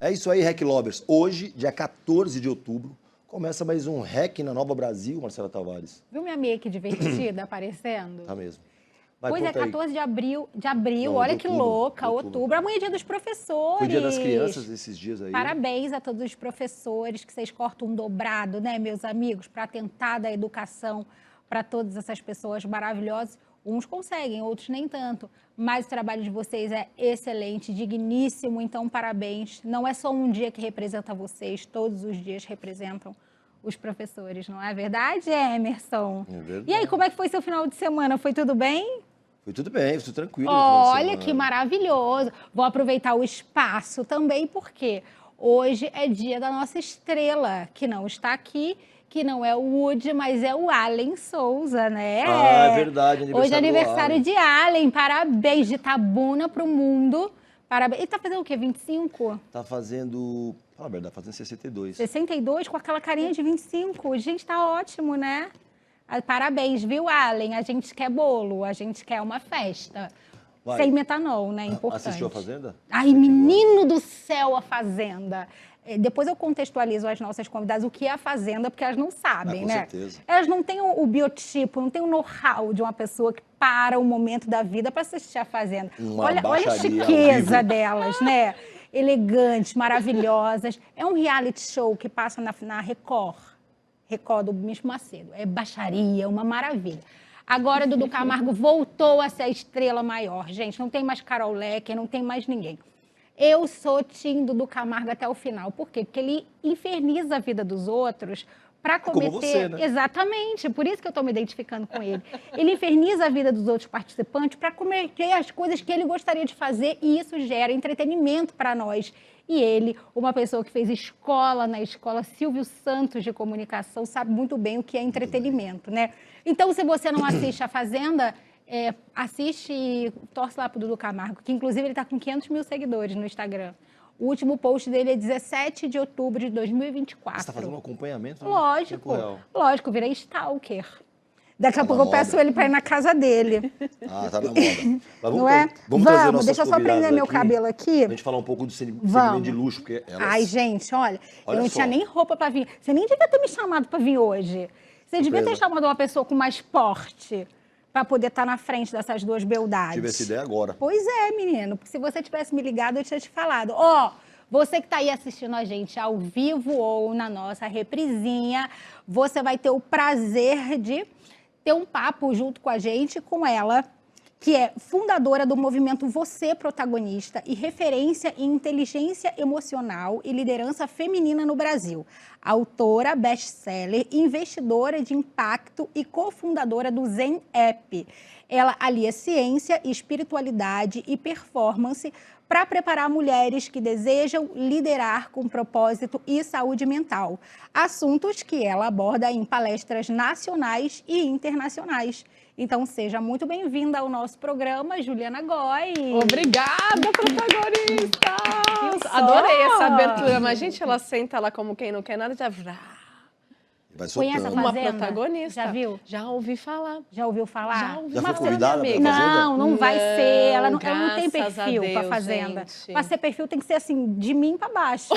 É isso aí, Hack Lovers. Hoje, dia 14 de outubro, começa mais um Hack na Nova Brasil, Marcela Tavares. Viu minha make divertida aparecendo? Tá mesmo. Vai, Pois é, conta aí. 14 de abril, Não, olha de que outubro, louca, de outubro. outubro. Amanhã é dia dos professores. Foi dia das crianças esses dias aí. Parabéns a todos os professores, que vocês cortam um dobrado, né, meus amigos, para tentar dar educação para todas essas pessoas maravilhosas. Uns conseguem, outros nem tanto, mas o trabalho de vocês é excelente, digníssimo, então parabéns. Não é só um dia que representa vocês, todos os dias representam os professores, não é verdade, Emerson? É verdade. E aí, como é que foi seu final de semana? Foi tudo bem? Foi tudo bem, foi tranquilo. Olha que maravilhoso. Vou aproveitar o espaço também, porque hoje é dia da nossa estrela, que não está aqui, que não é o Woody, mas é o Allen Souza, né? Ah, é verdade, aniversário hoje é aniversário do Allen. de Allen. Parabéns, de Itabuna para o mundo. Parabéns. Ele tá fazendo o quê? 25? Tá fazendo, fala a verdade, tá fazendo 62. 62 com aquela carinha de 25. Gente, tá ótimo, né? Parabéns, viu, Allen? A gente quer bolo, a gente quer uma festa. Vai. Sem metanol, né? Importante. Assistiu a Fazenda? Ai, menino do céu, a Fazenda. Depois eu contextualizo as nossas convidadas o que é a Fazenda, porque elas não sabem, com né? certeza. Elas não têm o biotipo, não têm o know-how de uma pessoa que para o momento da vida para assistir a Fazenda. Olha a chiqueza delas, né? Elegantes, maravilhosas. É um reality show que passa na Record do Bispo Macedo. É baixaria, uma maravilha. Agora, Dudu Camargo voltou a ser a estrela maior. Gente, não tem mais Carol Lecker, não tem mais ninguém. Eu sou tim Dudu Camargo até o final. Por quê? Porque ele inferniza a vida dos outros para cometer... Como você, né? Exatamente, por isso que eu estou me identificando com ele. Ele inferniza a vida dos outros participantes para cometer as coisas que ele gostaria de fazer e isso gera entretenimento para nós. E ele, uma pessoa que fez escola na escola Silvio Santos de Comunicação, sabe muito bem o que é entretenimento, né? Então, se você não assiste a Fazenda, assiste e torce lá pro Dudu Camargo, que inclusive ele está com 500 mil seguidores no Instagram. O último post dele é 17 de outubro de 2024. Você está fazendo um acompanhamento? Lógico, virei stalker. Daqui a pouco eu peço ele para ir na casa dele. Ah, tá na moda. Mas não é? Vamos, deixa eu só prender meu cabelo aqui. A gente falar um pouco do segmento de luxo, porque elas... Ai, gente, olha eu não tinha nem roupa para vir. Você nem devia ter me chamado para vir hoje. Você devia ter chamado uma pessoa com mais porte para poder estar na frente dessas duas beldades. Tive essa ideia agora. Pois é, menino. Porque se você tivesse me ligado, eu tinha te falado. Você que está aí assistindo a gente ao vivo ou na nossa reprisinha, você vai ter o prazer de ter um papo junto com a gente, com ela, que é fundadora do movimento Você Protagonista e referência em inteligência emocional e liderança feminina no Brasil. Autora, best-seller, investidora de impacto e cofundadora do Zen App. Ela alia ciência, espiritualidade e performance para preparar mulheres que desejam liderar com propósito e saúde mental. Assuntos que ela aborda em palestras nacionais e internacionais. Então, seja muito bem-vinda ao nosso programa, Juliana Goy. Obrigada, protagonistas! Adorei essa abertura, mas, gente, ela senta lá como quem não quer nada, já... Vai Conhece a uma Fazenda? protagonista. Já viu? Já ouvi falar. Já ouviu falar? Já ouvi. Já foi Mas convidada para a amiga. Fazenda? Não vai ser. Ela não tem graças perfil a para Deus, Fazenda. gente. Para ser perfil tem que ser assim, de mim para baixo.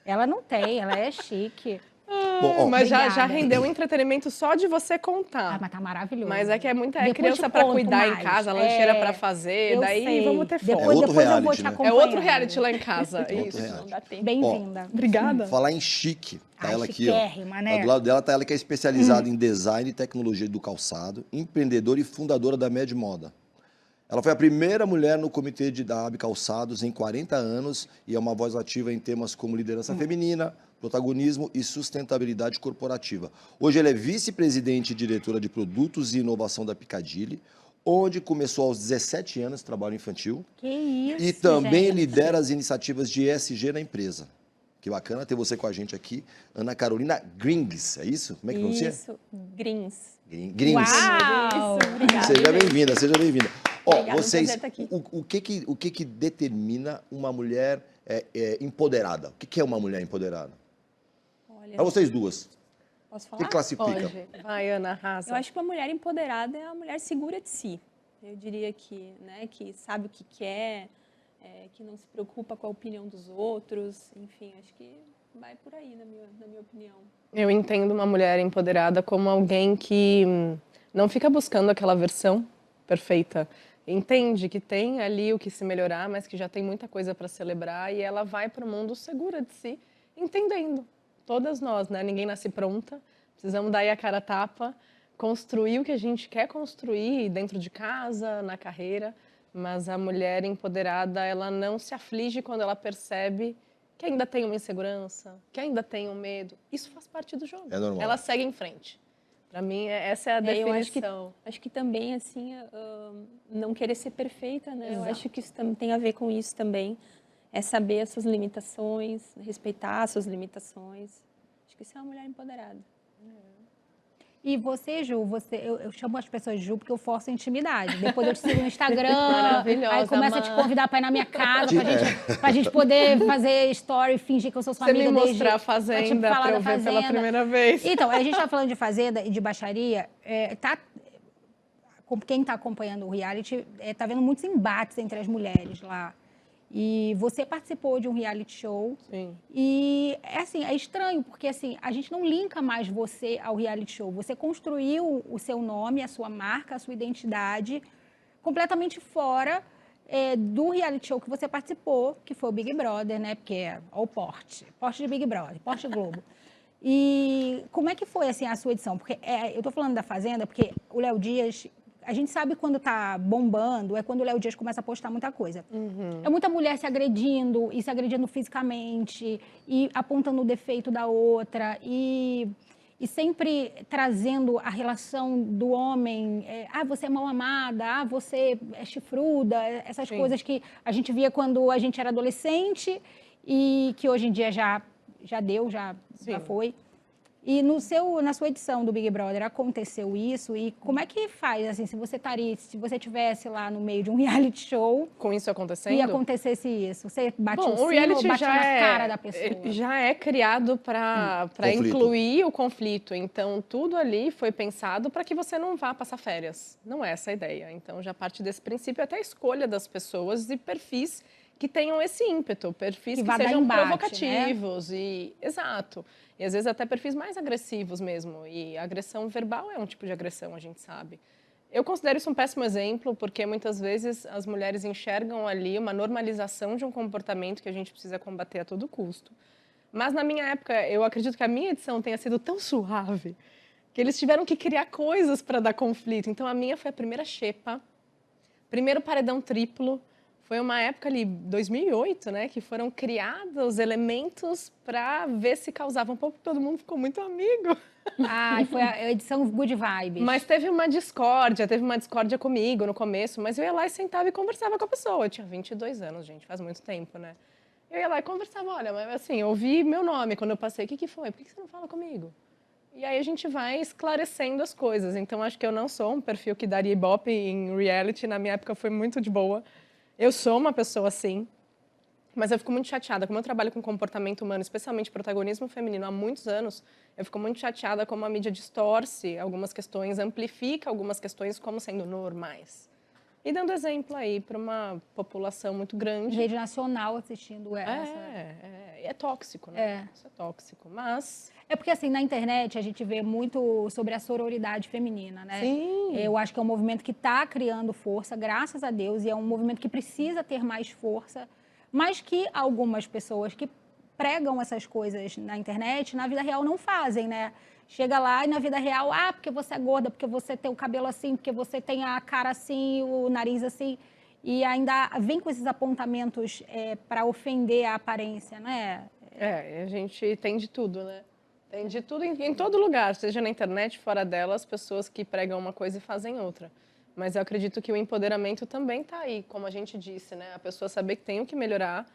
Ela não tem, ela é chique. Bom, Mas já Obrigada. rendeu um entretenimento só de você contar. Ah, mas tá maravilhoso. Mas é que é muita Depois criança te para conto cuidar mais. em casa, lancheira para fazer, eu daí sei. vamos ter fome. É outro Depois eu vou reality, te né? acompanhar. É outro reality lá em casa. outro Isso, reality. não dá tempo. Bem-vinda. Obrigada. Falar em chique, tá ela aqui, ó. Chiquérrima, né? Do lado dela tá ela que é especializada em design e tecnologia do calçado, empreendedora e fundadora da Med Moda. Ela foi a primeira mulher no comitê da AB Calçados em 40 anos e é uma voz ativa em temas como liderança feminina, protagonismo e sustentabilidade corporativa. Hoje ela é vice-presidente e diretora de produtos e inovação da Piccadilly, onde começou aos 17 anos trabalho infantil. Que isso, E também gente. lidera as iniciativas de ESG na empresa. Que bacana ter você com a gente aqui, Ana Carolina Grings, é isso? Como é que pronuncia? Isso, Grins. Grings. Uau! Isso, obrigada. Seja bem-vinda, seja bem-vinda. Ó, Obrigada, vocês, um prazer estar aqui. o que determina uma mulher empoderada? O que é uma mulher empoderada? Olha, Para vocês duas, posso o falar? que classifica? Pode. Vai, Ana, arrasa. Eu acho que uma mulher empoderada é uma mulher segura de si. Eu diria que, né, que sabe o que quer, que não se preocupa com a opinião dos outros. Enfim, acho que vai por aí, na minha opinião. Eu entendo uma mulher empoderada como alguém que não fica buscando aquela versão perfeita. Entende que tem ali o que se melhorar, mas que já tem muita coisa para celebrar e ela vai para o mundo segura de si, entendendo. Todas nós, né? Ninguém nasce pronta, precisamos dar aí a cara a tapa, construir o que a gente quer construir dentro de casa, na carreira, mas a mulher empoderada, ela não se aflige quando ela percebe que ainda tem uma insegurança, que ainda tem um medo. Isso faz parte do jogo. É normal. Ela segue em frente. Para mim, essa é a definição. Eu acho que também, assim, não querer ser perfeita, né? Exato. Eu acho que isso tem a ver com isso também. É saber as suas limitações, respeitar as suas limitações. Acho que isso é uma mulher empoderada. E você, Ju, eu chamo as pessoas de Ju porque eu forço a intimidade. Depois eu te sigo no Instagram, Maravilhosa, aí começo a te Má. convidar para ir na minha casa, pra gente poder fazer story, fingir que eu sou sua Você amiga me desde... mostrar a Fazenda para eu ver pela primeira vez. Então, a gente está falando de Fazenda e de baixaria, quem está acompanhando o reality está vendo muitos embates entre as mulheres lá. E você participou de um reality show. Sim. E é estranho, porque assim, a gente não linka mais você ao reality show. Você construiu o seu nome, a sua marca, a sua identidade completamente fora do reality show que você participou, que foi o Big Brother, né? Porque é o porte de Big Brother, porte Globo. E como é que foi assim a sua edição? Porque eu tô falando da Fazenda porque o Léo Dias, a gente sabe quando tá bombando, é quando o Léo Dias começa a postar muita coisa. É muita mulher se agredindo, e se agredindo fisicamente, e apontando o defeito da outra, e sempre trazendo a relação do homem, você é mal amada, você é chifruda, essas Sim. coisas que a gente via quando a gente era adolescente, e que hoje em dia já Sim. foi. E na sua edição do Big Brother aconteceu isso? E como é que faz, assim, se você tivesse lá no meio de um reality show Com isso acontecendo? e acontecesse isso? Você bate em Bom, o cima reality ou bate já na cara da pessoa? ele já é criado para Conflito. incluir o conflito. Então, tudo ali foi pensado para que você não vá passar férias. Não é essa a ideia. Então, já parte desse princípio até a escolha das pessoas e perfis que tenham esse ímpeto, perfis Que que vá dar sejam embate, provocativos exato. E às vezes até perfis mais agressivos mesmo. E a agressão verbal é um tipo de agressão, a gente sabe. Eu considero isso um péssimo exemplo, porque muitas vezes as mulheres enxergam ali uma normalização de um comportamento que a gente precisa combater a todo custo. Mas na minha época, eu acredito que a minha edição tenha sido tão suave que eles tiveram que criar coisas para dar conflito. Então a minha foi a primeira xepa, primeiro paredão triplo. Foi uma época ali, 2008, né, que foram criados elementos para ver se causavam um pouco, todo mundo ficou muito amigo. Foi a edição Good Vibes. Mas teve uma discórdia comigo no começo, mas eu ia lá e sentava e conversava com a pessoa. Eu tinha 22 anos, gente, faz muito tempo, né? Eu ia lá e conversava, olha, mas assim, eu ouvi meu nome quando eu passei, o que foi? Por que você não fala comigo? E aí a gente vai esclarecendo as coisas. Então, acho que eu não sou um perfil que daria ibope em reality, na minha época foi muito de boa. Eu sou uma pessoa assim, mas eu fico muito chateada. Como eu trabalho com comportamento humano, especialmente protagonismo feminino, há muitos anos, eu fico muito chateada como a mídia distorce algumas questões, amplifica algumas questões como sendo normais. E dando exemplo aí para uma população muito grande. Rede nacional assistindo essa. É tóxico, né? Isso é tóxico, mas... É porque, assim, na internet a gente vê muito sobre a sororidade feminina, né? Sim. Eu acho que é um movimento que está criando força, graças a Deus, e é um movimento que precisa ter mais força, mas que algumas pessoas que pregam essas coisas na internet, na vida real não fazem, né? Chega lá e na vida real, porque você é gorda, porque você tem o cabelo assim, porque você tem a cara assim, o nariz assim, e ainda vem com esses apontamentos para ofender a aparência, né? A gente tem de tudo, né? Tem de tudo em todo lugar, seja na internet, fora dela, as pessoas que pregam uma coisa e fazem outra. Mas eu acredito que o empoderamento também está aí, como a gente disse, né? A pessoa saber que tem o que melhorar,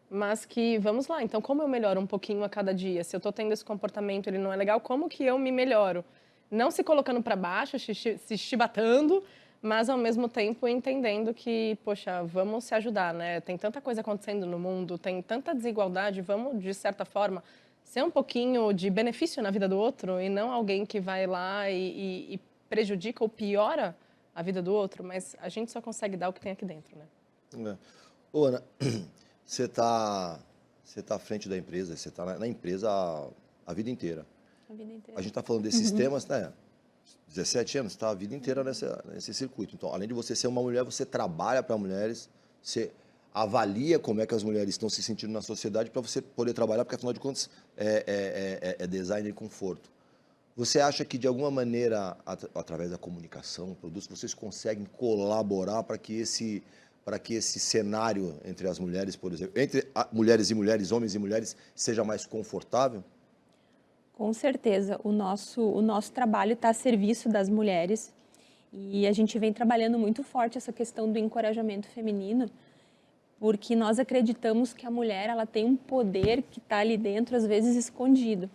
mas que, vamos lá, então como eu melhoro um pouquinho a cada dia? Se eu estou tendo esse comportamento, ele não é legal, como que eu me melhoro? Não se colocando para baixo, se chibatando, mas ao mesmo tempo entendendo que, poxa, vamos se ajudar, né? Tem tanta coisa acontecendo no mundo, tem tanta desigualdade, vamos, de certa forma, ser um pouquinho de benefício na vida do outro e não alguém que vai lá e prejudica ou piora a vida do outro, mas a gente só consegue dar o que tem aqui dentro, né? Ô, Ana, você está à frente da empresa, você está na empresa a vida inteira. A vida inteira. A gente está falando desses temas, né? 17 anos, está a vida inteira nesse circuito. Então, além de você ser uma mulher, você trabalha para mulheres, você avalia como é que as mulheres estão se sentindo na sociedade para você poder trabalhar, porque, afinal de contas, é design e conforto. Você acha que, de alguma maneira, através da comunicação, produtos, vocês conseguem colaborar para que esse cenário entre as mulheres, por exemplo, entre mulheres e mulheres, homens e mulheres, seja mais confortável? Com certeza, o nosso trabalho está a serviço das mulheres e a gente vem trabalhando muito forte essa questão do encorajamento feminino, porque nós acreditamos que a mulher ela tem um poder que está ali dentro, às vezes escondido.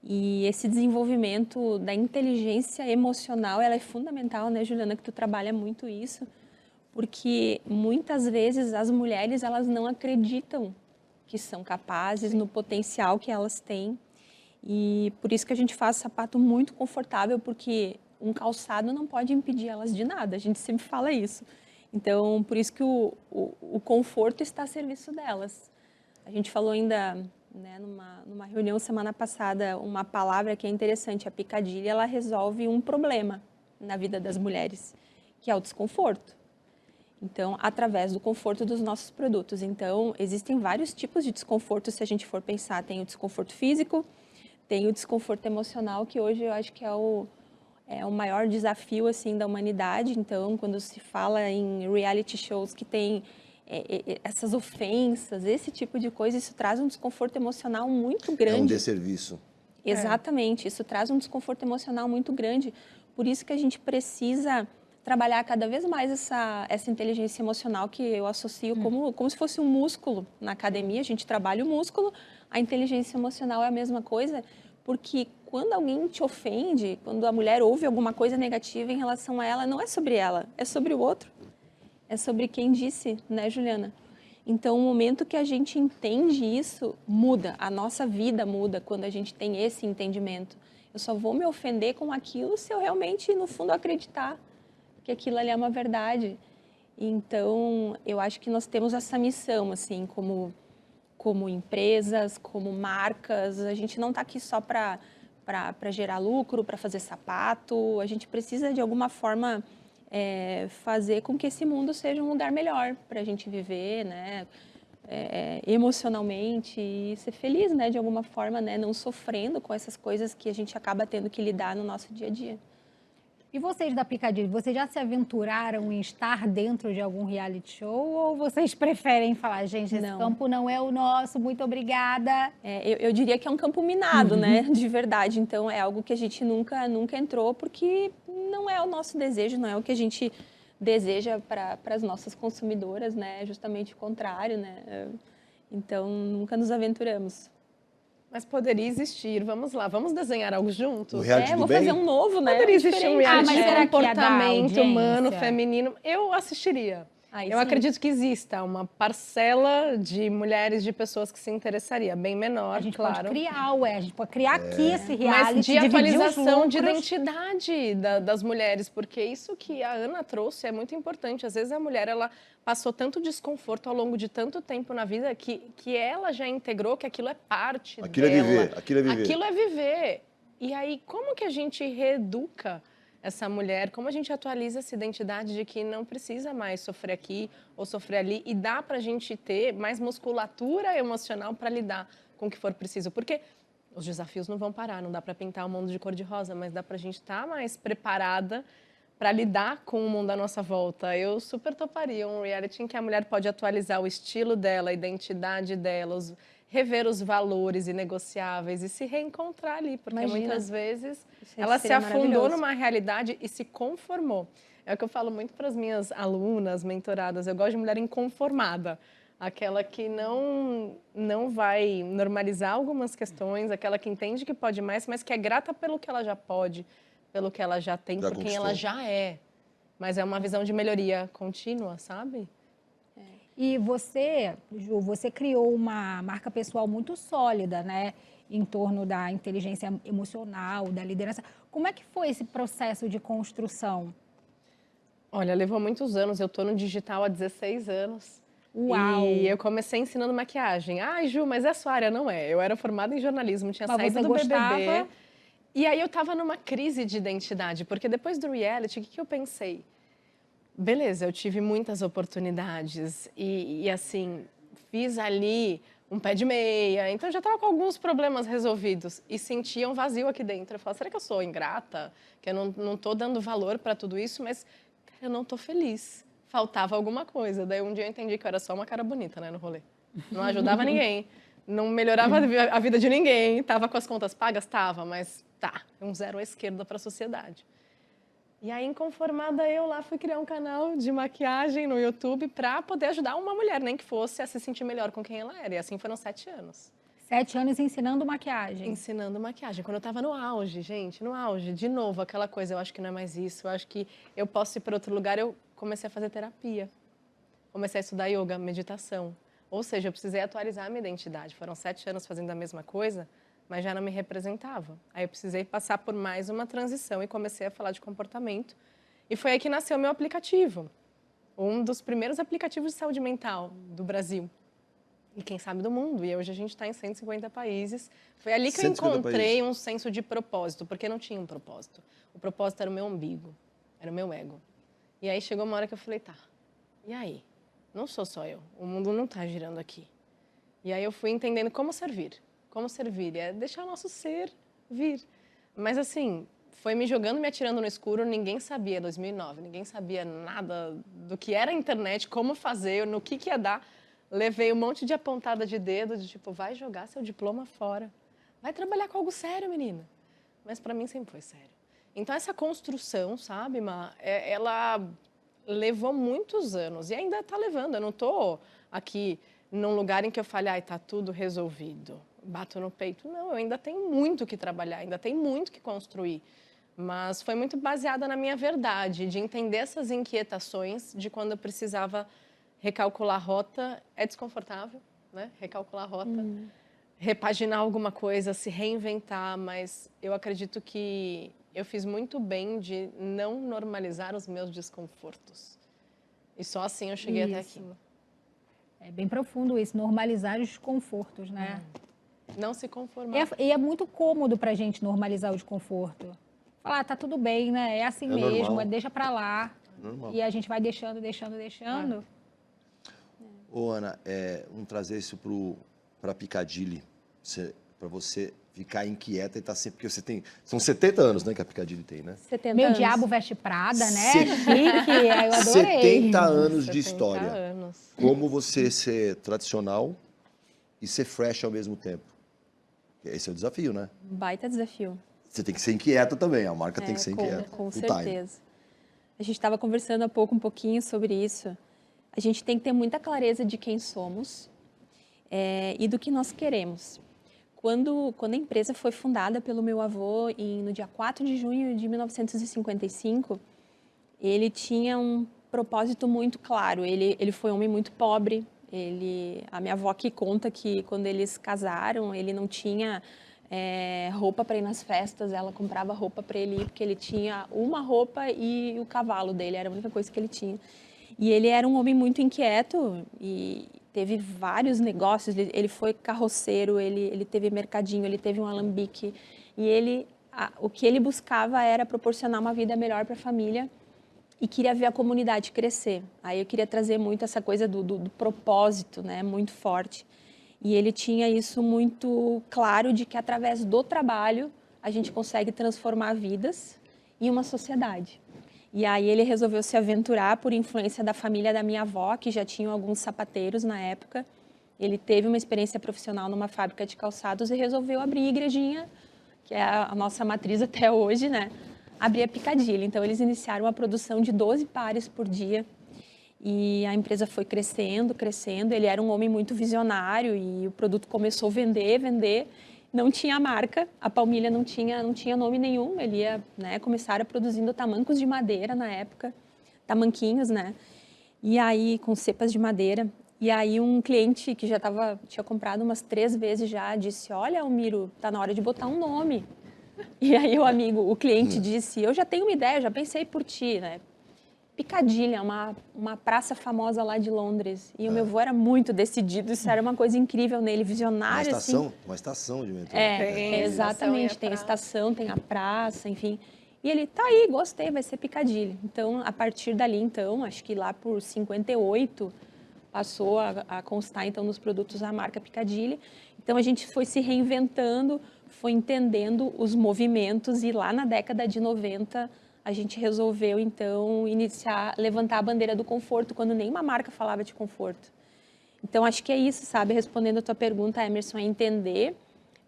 E esse desenvolvimento da inteligência emocional, ela é fundamental, né, Juliana, que tu trabalha muito isso, porque muitas vezes as mulheres elas não acreditam que são capazes, no potencial que elas têm. E por isso que a gente faz sapato muito confortável, porque um calçado não pode impedir elas de nada, a gente sempre fala isso. Então, por isso que o conforto está a serviço delas. A gente falou ainda, né, numa reunião semana passada, uma palavra que é interessante, a picadilha, ela resolve um problema na vida das mulheres, que é o desconforto. Então, através do conforto dos nossos produtos. Então, existem vários tipos de desconforto, se a gente for pensar. Tem o desconforto físico, tem o desconforto emocional, que hoje eu acho que é o maior desafio assim, da humanidade. Então, quando se fala em reality shows que tem essas ofensas, esse tipo de coisa, isso traz um desconforto emocional muito grande. É um desserviço. Exatamente, isso traz um desconforto emocional muito grande. Por isso que a gente precisa trabalhar cada vez mais essa inteligência emocional, que eu associo como se fosse um músculo. Na academia, a gente trabalha o músculo, a inteligência emocional é a mesma coisa, porque quando alguém te ofende, quando a mulher ouve alguma coisa negativa em relação a ela, não é sobre ela, é sobre o outro. É sobre quem disse, né, Juliana? Então, o momento que a gente entende isso, muda. A nossa vida muda quando a gente tem esse entendimento. Eu só vou me ofender com aquilo se eu realmente, no fundo, acreditar que aquilo ali é uma verdade. Então, eu acho que nós temos essa missão, assim, como empresas, como marcas. A gente não está aqui só para gerar lucro, para fazer sapato. A gente precisa, de alguma forma, fazer com que esse mundo seja um lugar melhor para a gente viver, né? Emocionalmente e ser feliz, né? De alguma forma, né? Não sofrendo com essas coisas que a gente acaba tendo que lidar no nosso dia a dia. E vocês da Picadilly, vocês já se aventuraram em estar dentro de algum reality show ou vocês preferem falar, gente, esse campo não é o nosso, muito obrigada? Eu diria que é um campo minado, né, de verdade. Então, é algo que a gente nunca entrou porque não é o nosso desejo, não é o que a gente deseja para as nossas consumidoras, né, justamente o contrário, né. Então, nunca nos aventuramos. Mas poderia existir, vamos lá, vamos desenhar algo juntos? O reality do vou bem? fazer um novo, né? Poderia existir um reality mas de será que ia dar comportamento humano, audiência? feminino. Eu assistiria. Aí Eu sim. acredito que exista uma parcela de mulheres, de pessoas que se interessaria, bem menor, A gente claro. pode criar, a gente pode criar aqui esse Mas reality, de dividir os atualização de lucros. identidade das mulheres, porque isso que a Ana trouxe é muito importante. Às vezes a mulher ela passou tanto desconforto ao longo de tanto tempo na vida que ela já integrou que aquilo é parte Aquilo é dela. viver, aquilo é viver. Aquilo é viver. E aí, como que a gente reeduca essa mulher? Como a gente atualiza essa identidade de que não precisa mais sofrer aqui ou sofrer ali e dá pra gente ter mais musculatura emocional para lidar com o que for preciso? Porque os desafios não vão parar, não dá para pintar o mundo de cor-de-rosa, mas dá para a gente estar mais preparada para lidar com o mundo à nossa volta. Eu super toparia um reality em que a mulher pode atualizar o estilo dela, a identidade dela, rever os valores inegociáveis e se reencontrar ali, porque Imagina. muitas vezes Isso ela se seria afundou maravilhoso. numa realidade e se conformou. É o que eu falo muito para as minhas alunas, mentoradas, eu gosto de mulher inconformada. Aquela que não vai normalizar algumas questões, aquela que entende que pode mais, mas que é grata pelo que ela já pode, pelo que ela já tem, Já por quem ela conquistou. já é. Mas é uma visão de melhoria contínua, sabe? E você, Ju, você criou uma marca pessoal muito sólida, né? Em torno da inteligência emocional, da liderança. Como é que foi esse processo de construção? Olha, levou muitos anos, eu estou no digital há 16 anos. Uau! E eu comecei ensinando maquiagem. Ai, Ju, mas é a sua área, não é? Eu era formada em jornalismo, tinha Mas saído você do BBB. gostava? E aí eu tava numa crise de identidade, porque depois do reality, o que eu pensei? Beleza, eu tive muitas oportunidades e assim, fiz ali um pé de meia, então já estava com alguns problemas resolvidos e sentia um vazio aqui dentro. Eu falava, será que eu sou ingrata? Que eu não tô dando valor para tudo isso, mas cara, eu não tô feliz. Faltava alguma coisa. Daí um dia eu entendi que eu era só uma cara bonita, né, no rolê. Não ajudava ninguém, não melhorava a vida de ninguém, tava com as contas pagas, tava, mas tá, um zero à esquerda para a sociedade. E aí, inconformada, eu lá fui criar um canal de maquiagem no YouTube para poder ajudar uma mulher, nem que fosse a se sentir melhor com quem ela era. E assim foram 7 anos. 7 anos ensinando maquiagem. Ensinando maquiagem. Quando eu estava no auge, gente, no auge, de novo, aquela coisa, eu acho que não é mais isso, eu acho que eu posso ir para outro lugar, eu comecei a fazer terapia. Comecei a estudar yoga, meditação. Ou seja, eu precisei atualizar a minha identidade. Foram 7 anos fazendo a mesma coisa, mas já não me representava. Aí eu precisei passar por mais uma transição e comecei a falar de comportamento. E foi aí que nasceu o meu aplicativo. Um dos primeiros aplicativos de saúde mental do Brasil. E quem sabe do mundo. E hoje a gente está em 150 países. Foi ali que eu encontrei um senso de propósito, porque não tinha um propósito. O propósito era o meu umbigo, era o meu ego. E aí chegou uma hora que eu falei, tá, e aí? Não sou só eu, o mundo não está girando aqui. E aí eu fui entendendo como servir. Como servir? É deixar o nosso ser vir. Mas assim, foi me jogando, me atirando no escuro, ninguém sabia, 2009, ninguém sabia nada do que era a internet, como fazer, no que ia dar. Levei um monte de apontada de dedo, de tipo, vai jogar seu diploma fora. Vai trabalhar com algo sério, menina. Mas para mim sempre foi sério. Então essa construção, sabe, Ma, ela levou muitos anos e ainda está levando. Eu não estou aqui num lugar em que eu fale, ai, tá tudo resolvido. Bato no peito. Não, eu ainda tenho muito que trabalhar, ainda tenho muito que construir. Mas foi muito baseada na minha verdade, de entender essas inquietações de quando eu precisava recalcular a rota. É desconfortável, né? Recalcular a rota, repaginar alguma coisa, se reinventar, mas eu acredito que eu fiz muito bem de não normalizar os meus desconfortos. E só assim eu cheguei até aqui. É bem profundo isso, normalizar os desconfortos, né? Não se conformar. E é muito cômodo pra gente normalizar o desconforto. Falar, tá tudo bem, né? É assim mesmo, normal. deixa pra lá. Normal. E a gente vai deixando. Ô, Ana, vamos trazer isso para Piccadilly, para você ficar inquieta e estar sempre... Porque você tem... São 70 anos, né, que a Piccadilly tem, né? 70 Meu anos. diabo veste Prada, né? Se- Chique, eu adorei. 70 anos de 70 história. anos. Como você ser tradicional e ser fresh ao mesmo tempo. Esse é o desafio, né? Baita desafio. Você tem que ser inquieta também, a marca tem que ser inquieta. Com Full time. certeza. A gente estava conversando há pouco um pouquinho sobre isso. A gente tem que ter muita clareza de quem somos e do que nós queremos. Quando a empresa foi fundada pelo meu avô no dia 4 de junho de 1955, ele tinha um propósito muito claro. Ele foi um homem muito pobre. A minha avó que conta que quando eles casaram, ele não tinha roupa para ir nas festas, ela comprava roupa para ele ir, porque ele tinha uma roupa e o cavalo dele, era a única coisa que ele tinha. E ele era um homem muito inquieto e teve vários negócios, ele foi carroceiro, ele teve mercadinho, ele teve um alambique, e o que ele buscava era proporcionar uma vida melhor para a família e queria ver a comunidade crescer. Aí eu queria trazer muito essa coisa do propósito, né, muito forte. E ele tinha isso muito claro de que através do trabalho a gente consegue transformar vidas e uma sociedade. E aí ele resolveu se aventurar por influência da família da minha avó, que já tinham alguns sapateiros na época. Ele teve uma experiência profissional numa fábrica de calçados e resolveu abrir a igrejinha, que é a nossa matriz até hoje, né? Abrir a Piccadilly. Então eles iniciaram a produção de 12 pares por dia. E a empresa foi crescendo, crescendo. Ele era um homem muito visionário e o produto começou a vender. Não tinha marca, a Palmilha não tinha nome nenhum. Ele ia, né, começar produzindo tamancos de madeira na época, tamanquinhos, né? E aí, com cepas de madeira. E aí um cliente que já tinha comprado umas 3 vezes já, disse, olha, Almiro, tá na hora de botar um nome. E aí o cliente disse, eu já tenho uma ideia, já pensei por ti, né? Piccadilly, é uma praça famosa lá de Londres. E o meu avô era muito decidido, isso era uma coisa incrível nele, visionário, assim. Uma estação de metrô. Exatamente, tem a estação, tem a praça, enfim. E ele, tá aí, gostei, vai ser Piccadilly. Então, a partir dali, então, acho que lá por 58, passou a constar, então, nos produtos a marca Piccadilly. Então, a gente foi se reinventando, foi entendendo os movimentos e lá na década de 90, a gente resolveu, então, levantar a bandeira do conforto, quando nenhuma marca falava de conforto. Então, acho que é isso, sabe? Respondendo a tua pergunta, Emerson, é entender,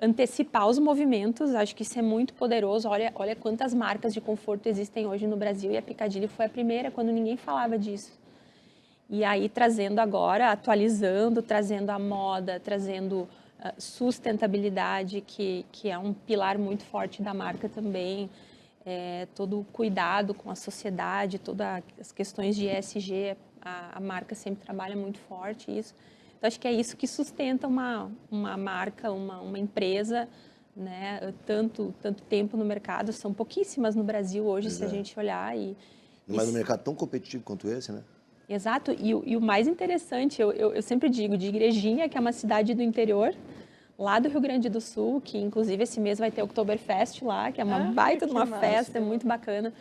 antecipar os movimentos, acho que isso é muito poderoso. Olha quantas marcas de conforto existem hoje no Brasil e a Piccadilly foi a primeira, quando ninguém falava disso. E aí, trazendo agora, atualizando, trazendo a moda, trazendo sustentabilidade, que é um pilar muito forte da marca também, todo o cuidado com a sociedade, todas as questões de ESG, a marca sempre trabalha muito forte isso. Então, acho que é isso que sustenta uma marca, uma empresa, né? Tanto tempo no mercado, são pouquíssimas no Brasil hoje, se a gente olhar. Mas no mercado tão competitivo quanto esse, né? Exato, e o mais interessante, eu sempre digo, de Igrejinha, que é uma cidade do interior, lá do Rio Grande do Sul, que inclusive esse mês vai ter o Oktoberfest lá, que é uma baita de uma festa, é muito bacana.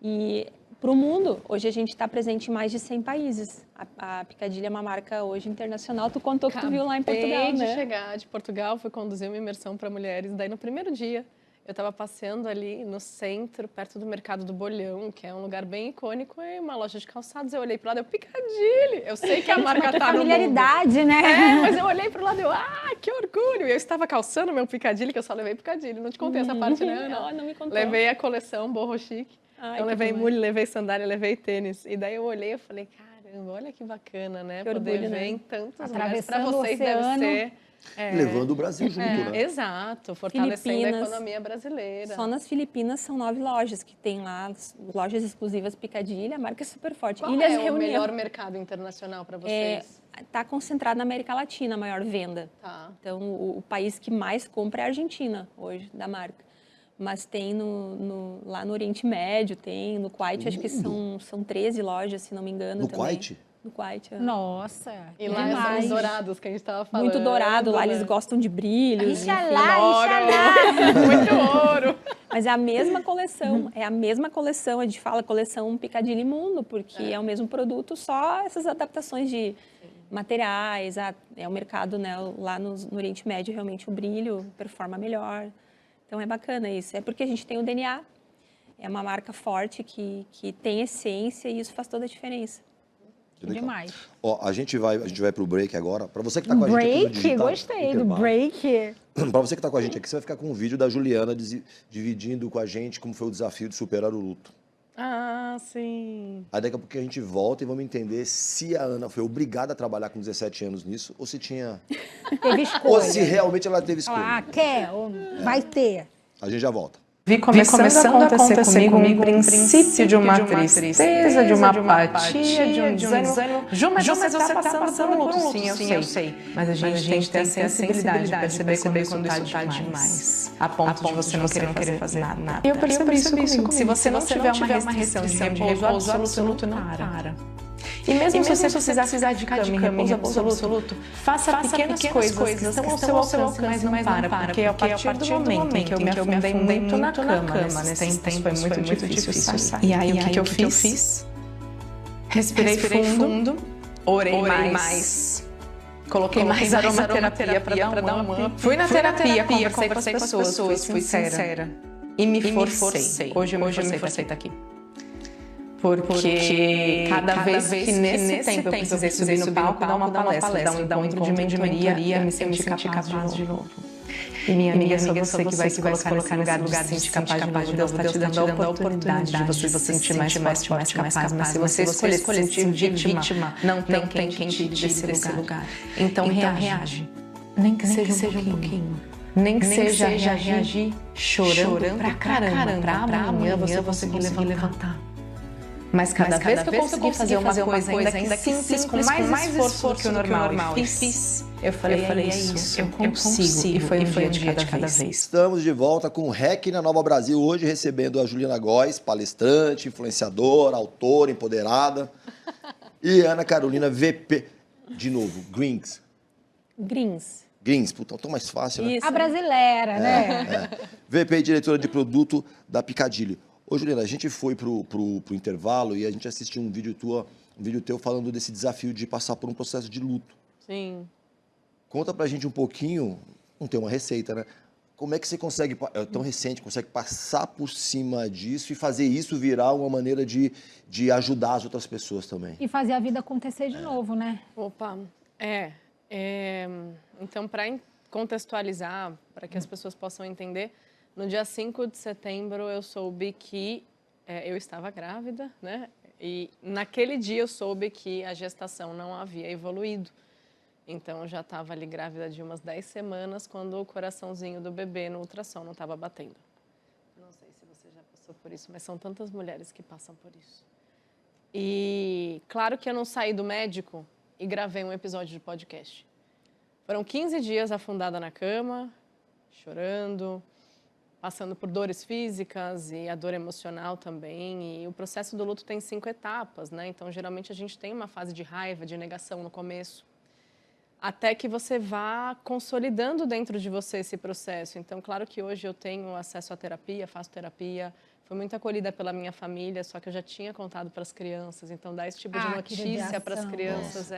E para o mundo, hoje a gente está presente em mais de 100 países. A Piccadilly é uma marca hoje internacional. Tu contou que tu viu lá em Portugal, Acabei né? de chegar de Portugal, fui conduzir uma imersão para mulheres. Daí no primeiro dia, eu estava passeando ali no centro, perto do Mercado do Bolhão, que é um lugar bem icônico, e uma loja de calçados. Eu olhei para o lado, Piccadilly. Eu sei que a marca tá no mundo. Familiaridade, né? Mas eu olhei para o lado e que orgulho. E eu estava calçando meu Piccadilly, que eu só levei Piccadilly. Não te contei essa parte, né, Ana? Não me contou. Levei a coleção Borro Chique. Eu levei mule, levei sandália, levei tênis. E daí eu olhei e falei, caramba, olha que bacana, né? Que Poder orgulho, ver né? em tantos lugares. Atravessando Para vocês o oceano. deve ser... Levando o Brasil junto, né? Exato, fortalecendo Filipinas. a economia brasileira. Só nas Filipinas são 9 lojas que tem lá, lojas exclusivas Piccadilly, a marca é super forte. Qual Ilhas é o Reunião melhor mercado internacional para vocês? está concentrado na América Latina, a maior venda. Tá. Então, o país que mais compra é a Argentina, hoje, da marca. Mas tem lá no Oriente Médio, tem no Kuwait, acho que são 13 lojas, se não me engano. No também. Kuwait? No Kuwait, Nossa, E lá são demais. os dourados que a gente estava falando. muito dourado, lá né? eles gostam de brilhos. Inxalá, inxalá. Muito ouro. Mas é a mesma coleção, a gente fala coleção Piccadilly Mundo, porque é o mesmo produto, só essas adaptações de materiais, é o mercado, né, lá no Oriente Médio, realmente o brilho performa melhor. Então é bacana isso, é porque a gente tem o DNA, é uma marca forte que tem essência e isso faz toda a diferença. Demais. Ó, a gente vai pro break agora. Para você que tá com a gente aqui no Break? digital, Gostei do intervalo. break. Para você que tá com a gente aqui, você vai ficar com um vídeo da Juliana dividindo com a gente como foi o desafio de superar o luto. Ah, sim. Aí daqui a pouco a gente volta e vamos entender se a Ana foi obrigada a trabalhar com 17 anos nisso ou se tinha... Teve escolha. ou se realmente ela teve escolha. Ah, quer? Ou vai ter. A gente já volta. Vi começando a acontecer comigo um princípio de uma tristeza, de uma apatia, de um desânimo. Ju, mas você está passando por um luto, sim, eu sei. Mas a gente tem que ter a sensibilidade de perceber quando isso está demais. A ponto de você não querer fazer nada. Eu percebi isso comigo. Se você não tiver uma restrição de repouso absoluto, não para. E mesmo se você precisar de cama em repouso absoluto, faça pequenas coisas que estão ao seu alcance, mas não para, porque a partir do momento em que eu me afundei muito na cama, nesse tempo foi muito difícil sair. E aí, o que eu fiz? Respirei fundo, orei mais. Coloquei mais aromaterapia para dar um up.Ui na terapia, conversei com as pessoas, fui sincera. E me forcei. Hoje eu me forcei para estar aqui. Porque cada vez que nesse tempo eu precisei subir no palco, dar uma palestra, dar um encontro de mentoria, eu me senti capaz de novo. E minha amiga, só você que vai se colocar nesse lugar de se sentir capaz de novo. Deus está te dando a oportunidade de você se sentir mais forte, mais capaz. Mas se você escolher se sentir vítima, não tem quem te tire desse lugar. Então reage. Nem que seja um pouquinho. Nem que seja reagir chorando pra caramba, pra amanhã você conseguir levantar. Mas cada vez que eu consegui fazer uma coisa ainda que simples, com mais esforço do que o normal, e fiz, Eu falei é isso, eu consigo. E foi um dia de cada vez. Estamos de volta com o REC na Nova Brasil, hoje recebendo a Juliana Góes, palestrante, influenciadora, autora, empoderada, e Ana Carolina VP, de novo, Greens, puta, tão mais fácil, né? Isso. A brasileira, né? VP e diretora de produto da Piccadilly. Ô, Juliana, a gente foi pro intervalo e a gente assistiu um vídeo teu falando desse desafio de passar por um processo de luto. Sim. Conta pra gente um pouquinho, não tem uma receita, né? Como é que você consegue, é tão recente, consegue passar por cima disso e fazer isso virar uma maneira de ajudar as outras pessoas também? E fazer a vida acontecer de novo, né? Opa, então, para contextualizar, para que as pessoas possam entender, no dia 5 de setembro eu soube que eu estava grávida, né? E naquele dia eu soube que a gestação não havia evoluído. Então, eu já estava ali grávida de umas 10 semanas quando o coraçãozinho do bebê no ultrassom não estava batendo. Não sei se você já passou por isso, mas são tantas mulheres que passam por isso. E claro que eu não saí do médico e gravei um episódio de podcast. Foram 15 dias afundada na cama, chorando, passando por dores físicas e a dor emocional também. E o processo do luto tem 5 etapas, né? Então, geralmente, a gente tem uma fase de raiva, de negação no começo, até que você vá consolidando dentro de você esse processo. Então, claro que hoje eu tenho acesso à terapia, faço terapia, fui muito acolhida pela minha família, só que eu já tinha contado para as crianças. Então, dar esse tipo de notícia para as crianças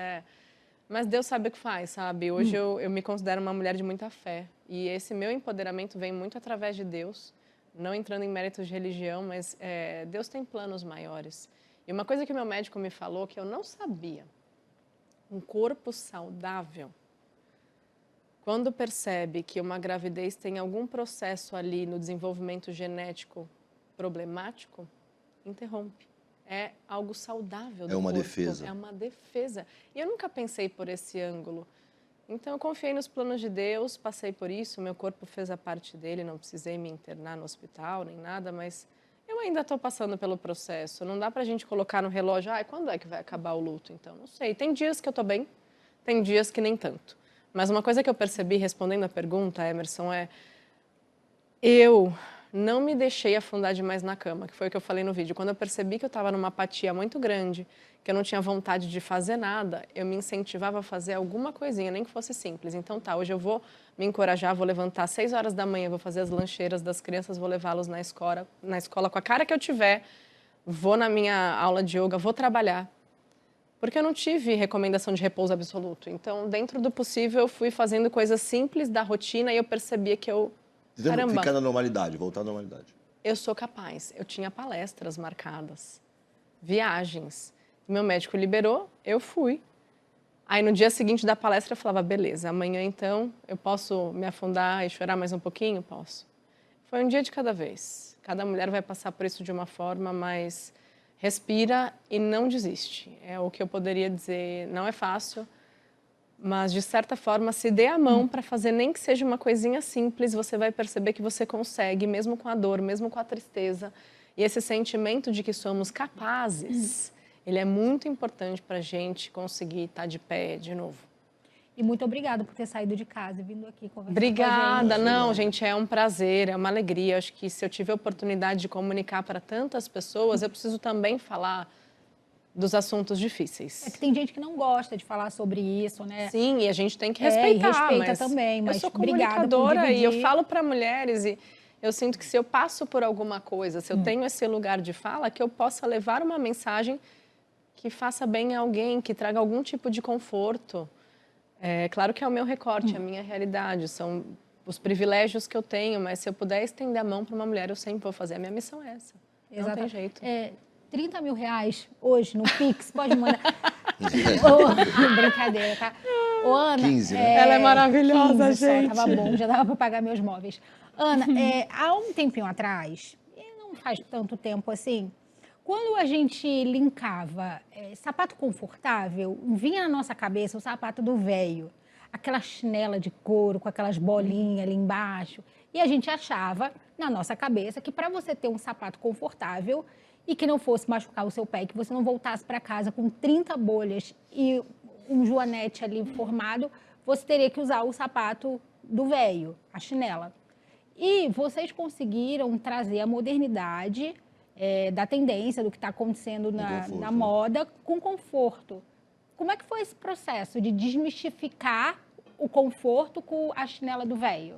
Mas Deus sabe o que faz, sabe? Hoje eu me considero uma mulher de muita fé. E esse meu empoderamento vem muito através de Deus, não entrando em méritos de religião, mas Deus tem planos maiores. E uma coisa que meu médico me falou que eu não sabia, um corpo saudável, quando percebe que uma gravidez tem algum processo ali no desenvolvimento genético problemático, interrompe. É algo saudável do corpo. Defesa. É uma defesa. E eu nunca pensei por esse ângulo. Então, eu confiei nos planos de Deus, passei por isso, meu corpo fez a parte dele, não precisei me internar no hospital, nem nada, mas eu ainda estou passando pelo processo. Não dá pra gente colocar no relógio, quando é que vai acabar o luto? Então, não sei. Tem dias que eu estou bem, tem dias que nem tanto. Mas uma coisa que eu percebi, respondendo a pergunta, Emerson, eu não me deixei afundar demais na cama, que foi o que eu falei no vídeo. Quando eu percebi que eu estava numa apatia muito grande, que eu não tinha vontade de fazer nada, eu me incentivava a fazer alguma coisinha, nem que fosse simples. Então hoje eu vou me encorajar, vou levantar às 6 horas da manhã, vou fazer as lancheiras das crianças, vou levá-los na escola com a cara que eu tiver, vou na minha aula de yoga, vou trabalhar. Porque eu não tive recomendação de repouso absoluto. Então, dentro do possível, eu fui fazendo coisas simples da rotina e eu percebia que caramba, ficar na normalidade, voltar à normalidade. Eu sou capaz. Eu tinha palestras marcadas, viagens. Meu médico liberou, eu fui. Aí, no dia seguinte da palestra, eu falava, beleza, amanhã, então, eu posso me afundar e chorar mais um pouquinho? Posso. Foi um dia de cada vez. Cada mulher vai passar por isso de uma forma, mas respira e não desiste. É o que eu poderia dizer. Não é fácil, mas, de certa forma, se dê a mão para fazer nem que seja uma coisinha simples, você vai perceber que você consegue, mesmo com a dor, mesmo com a tristeza. E esse sentimento de que somos capazes, ele é muito importante para a gente conseguir estar de pé de novo. E muito obrigada por ter saído de casa e vindo aqui conversar com a gente. Obrigada. Não, gente, é um prazer, é uma alegria. Acho que se eu tiver a oportunidade de comunicar para tantas pessoas, eu preciso também falar dos assuntos difíceis. É que tem gente que não gosta de falar sobre isso, né? Sim, e a gente tem que respeitar. E respeita mas também, mas eu sou obrigada comunicadora por dividir. e eu falo para mulheres e eu sinto que se eu passo por alguma coisa, se eu tenho esse lugar de fala, que eu possa levar uma mensagem que faça bem a alguém, que traga algum tipo de conforto. É claro que é o meu recorte, a minha realidade, são os privilégios que eu tenho, mas se eu puder estender a mão para uma mulher, eu sempre vou fazer. A minha missão é essa. Não tem jeito. 30 mil reais hoje no Pix, pode mandar. Brincadeira, tá? Ô, Ana, 15, né? Ela é maravilhosa, 15 gente. Só, tava bom, já dava para pagar meus móveis. Ana, há um tempinho atrás, e não faz tanto tempo assim, quando a gente linkava sapato confortável, vinha na nossa cabeça o sapato do velho, aquela chinela de couro com aquelas bolinhas ali embaixo. E a gente achava, na nossa cabeça, que para você ter um sapato confortável e que não fosse machucar o seu pé, que você não voltasse para casa com 30 bolhas e um joanete ali formado, você teria que usar o sapato do véio, a chinela. E vocês conseguiram trazer a modernidade da tendência, do que está acontecendo na moda, com conforto. Como é que foi esse processo de desmistificar o conforto com a chinela do véio?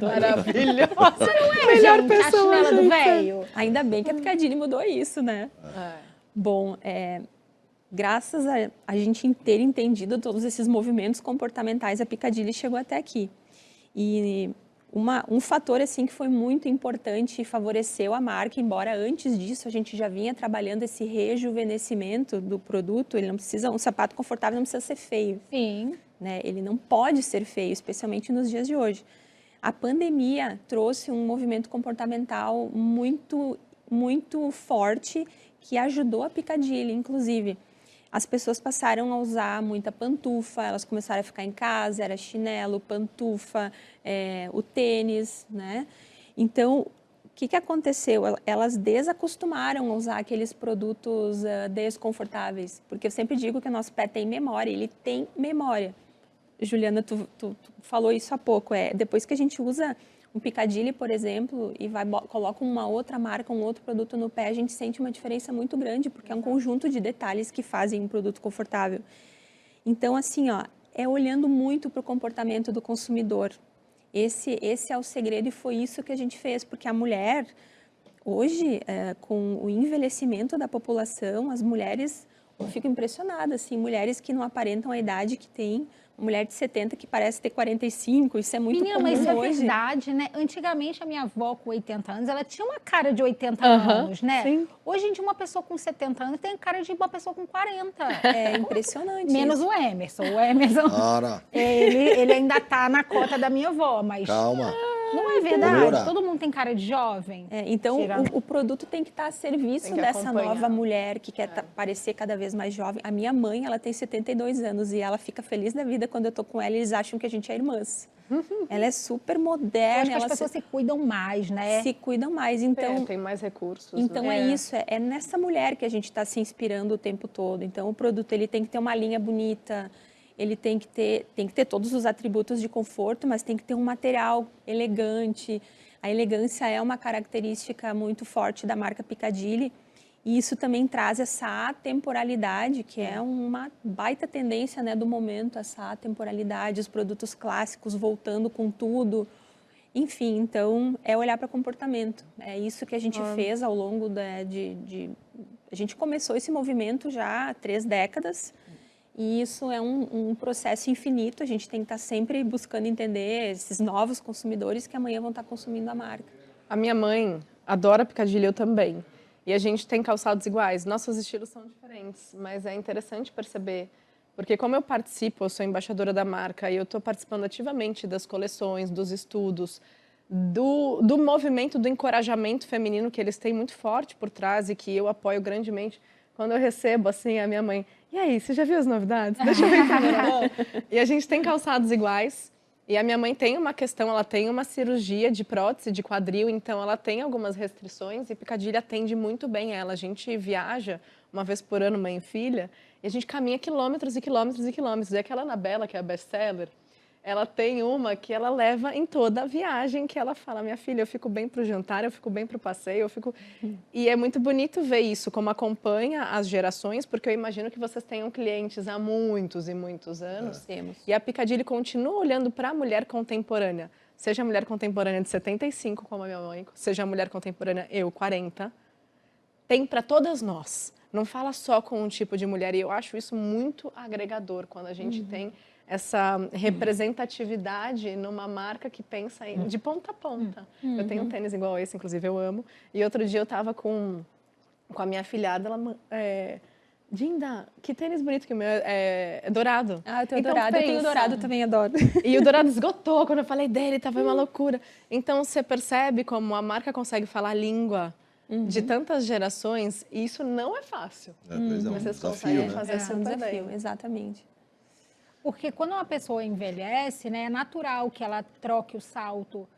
Maravilhosa. Não é, Melhor gente, pessoa, a chinela do gente. véio? Ainda bem que a Piccadilly mudou isso, né? Bom, graças a gente ter entendido todos esses movimentos comportamentais, a Piccadilly chegou até aqui. E um fator assim que foi muito importante e favoreceu a marca, embora antes disso a gente já vinha trabalhando esse rejuvenescimento do produto, ele não precisa, um sapato confortável não precisa ser feio. Sim. Né? Ele não pode ser feio, especialmente nos dias de hoje. A pandemia trouxe um movimento comportamental muito, muito forte que ajudou a Piccadilly, inclusive. As pessoas passaram a usar muita pantufa, elas começaram a ficar em casa, era chinelo, pantufa, o tênis, né? Então, o que aconteceu? Elas desacostumaram a usar aqueles produtos desconfortáveis, porque eu sempre digo que o nosso pé tem memória, ele tem memória. Juliana, tu falou isso há pouco, depois que a gente usa um Piccadilly, por exemplo, e coloca uma outra marca, um outro produto no pé, a gente sente uma diferença muito grande, porque é um conjunto de detalhes que fazem um produto confortável. Então, assim, é olhando muito para o comportamento do consumidor. Esse é o segredo e foi isso que a gente fez, porque a mulher, hoje, com o envelhecimento da população, as mulheres, eu fico impressionada, assim, mulheres que não aparentam a idade que têm, uma mulher de 70 que parece ter 45, isso é muito comum hoje. Mas isso é verdade, né? Antigamente, a minha avó com 80 anos, ela tinha uma cara de 80 anos, né? Sim. Hoje em dia, uma pessoa com 70 anos tem cara de uma pessoa com 40. É impressionante. Menos isso. o Emerson. O Emerson, Cara, ele ainda tá na cota da minha avó, mas calma. não é Vou verdade. melhorar. Todo mundo tem cara de jovem. Então, Tirando- o produto tem que estar a serviço Tem que dessa acompanhar. nova mulher que quer parecer cada vez mais jovem. A minha mãe, ela tem 72 anos e ela fica feliz da vida quando eu tô com ela e eles acham que a gente é irmãs. Ela é super Eu moderna, acho que as ela pessoas se cuidam mais, né? se cuidam mais. Então, Tem mais recursos. então né? é isso, é nessa mulher que a gente está se inspirando o tempo todo. Então, o produto ele tem que ter uma linha bonita, ele tem que ter todos os atributos de conforto, mas tem que ter um material elegante. A elegância é uma característica muito forte da marca Piccadilly. E isso também traz essa atemporalidade, que é uma baita tendência, né, do momento, essa atemporalidade, os produtos clássicos voltando com tudo. Enfim, então, é olhar para comportamento. É isso que a gente fez ao longo A gente começou esse movimento já há 3 décadas. E isso é um processo infinito. A gente tem que estar sempre buscando entender esses novos consumidores que amanhã vão estar consumindo a marca. A minha mãe adora Piccadilly, eu também. E a gente tem calçados iguais. Nossos estilos são diferentes, mas é interessante perceber. Porque como eu participo, eu sou embaixadora da marca e eu estou participando ativamente das coleções, dos estudos, do movimento, do encorajamento feminino que eles têm muito forte por trás e que eu apoio grandemente. Quando eu recebo, assim, a minha mãe, e aí, você já viu as novidades? Deixa eu ver em primeira mão. E a gente tem calçados iguais. E a minha mãe tem uma questão, ela tem uma cirurgia de prótese de quadril, então ela tem algumas restrições e Piccadilly atende muito bem ela. A gente viaja uma vez por ano, mãe e filha, e a gente caminha quilômetros e quilômetros e quilômetros. E aquela Anabela, que é a best-seller, ela tem uma que ela leva em toda a viagem, que ela fala, minha filha, eu fico bem para o jantar, eu fico bem para o passeio, eu fico... E é muito bonito ver isso, como acompanha as gerações, porque eu imagino que vocês tenham clientes há muitos e muitos anos. Temos. E a Piccadilly continua olhando para a mulher contemporânea, seja a mulher contemporânea de 75, como a minha mãe, seja a mulher contemporânea, eu, 40, tem para todas nós. Não fala só com um tipo de mulher, e eu acho isso muito agregador, quando a gente tem essa representatividade numa marca que pensa de ponta a ponta. Eu tenho um tênis igual esse, inclusive eu amo. E outro dia eu estava com a minha afilhada, ela... Dinda, que tênis bonito que o meu é dourado. Ah, eu tenho Então, dourado, eu tenho pensa. dourado, também adoro. E o dourado esgotou, quando eu falei dele, tava uma loucura. Então, você percebe como a marca consegue falar a língua de tantas gerações, e isso não é fácil. Pois é um Vocês desafio, conseguem né? fazer É um super desafio, bem. exatamente. Porque quando uma pessoa envelhece, né, é natural que ela troque o salto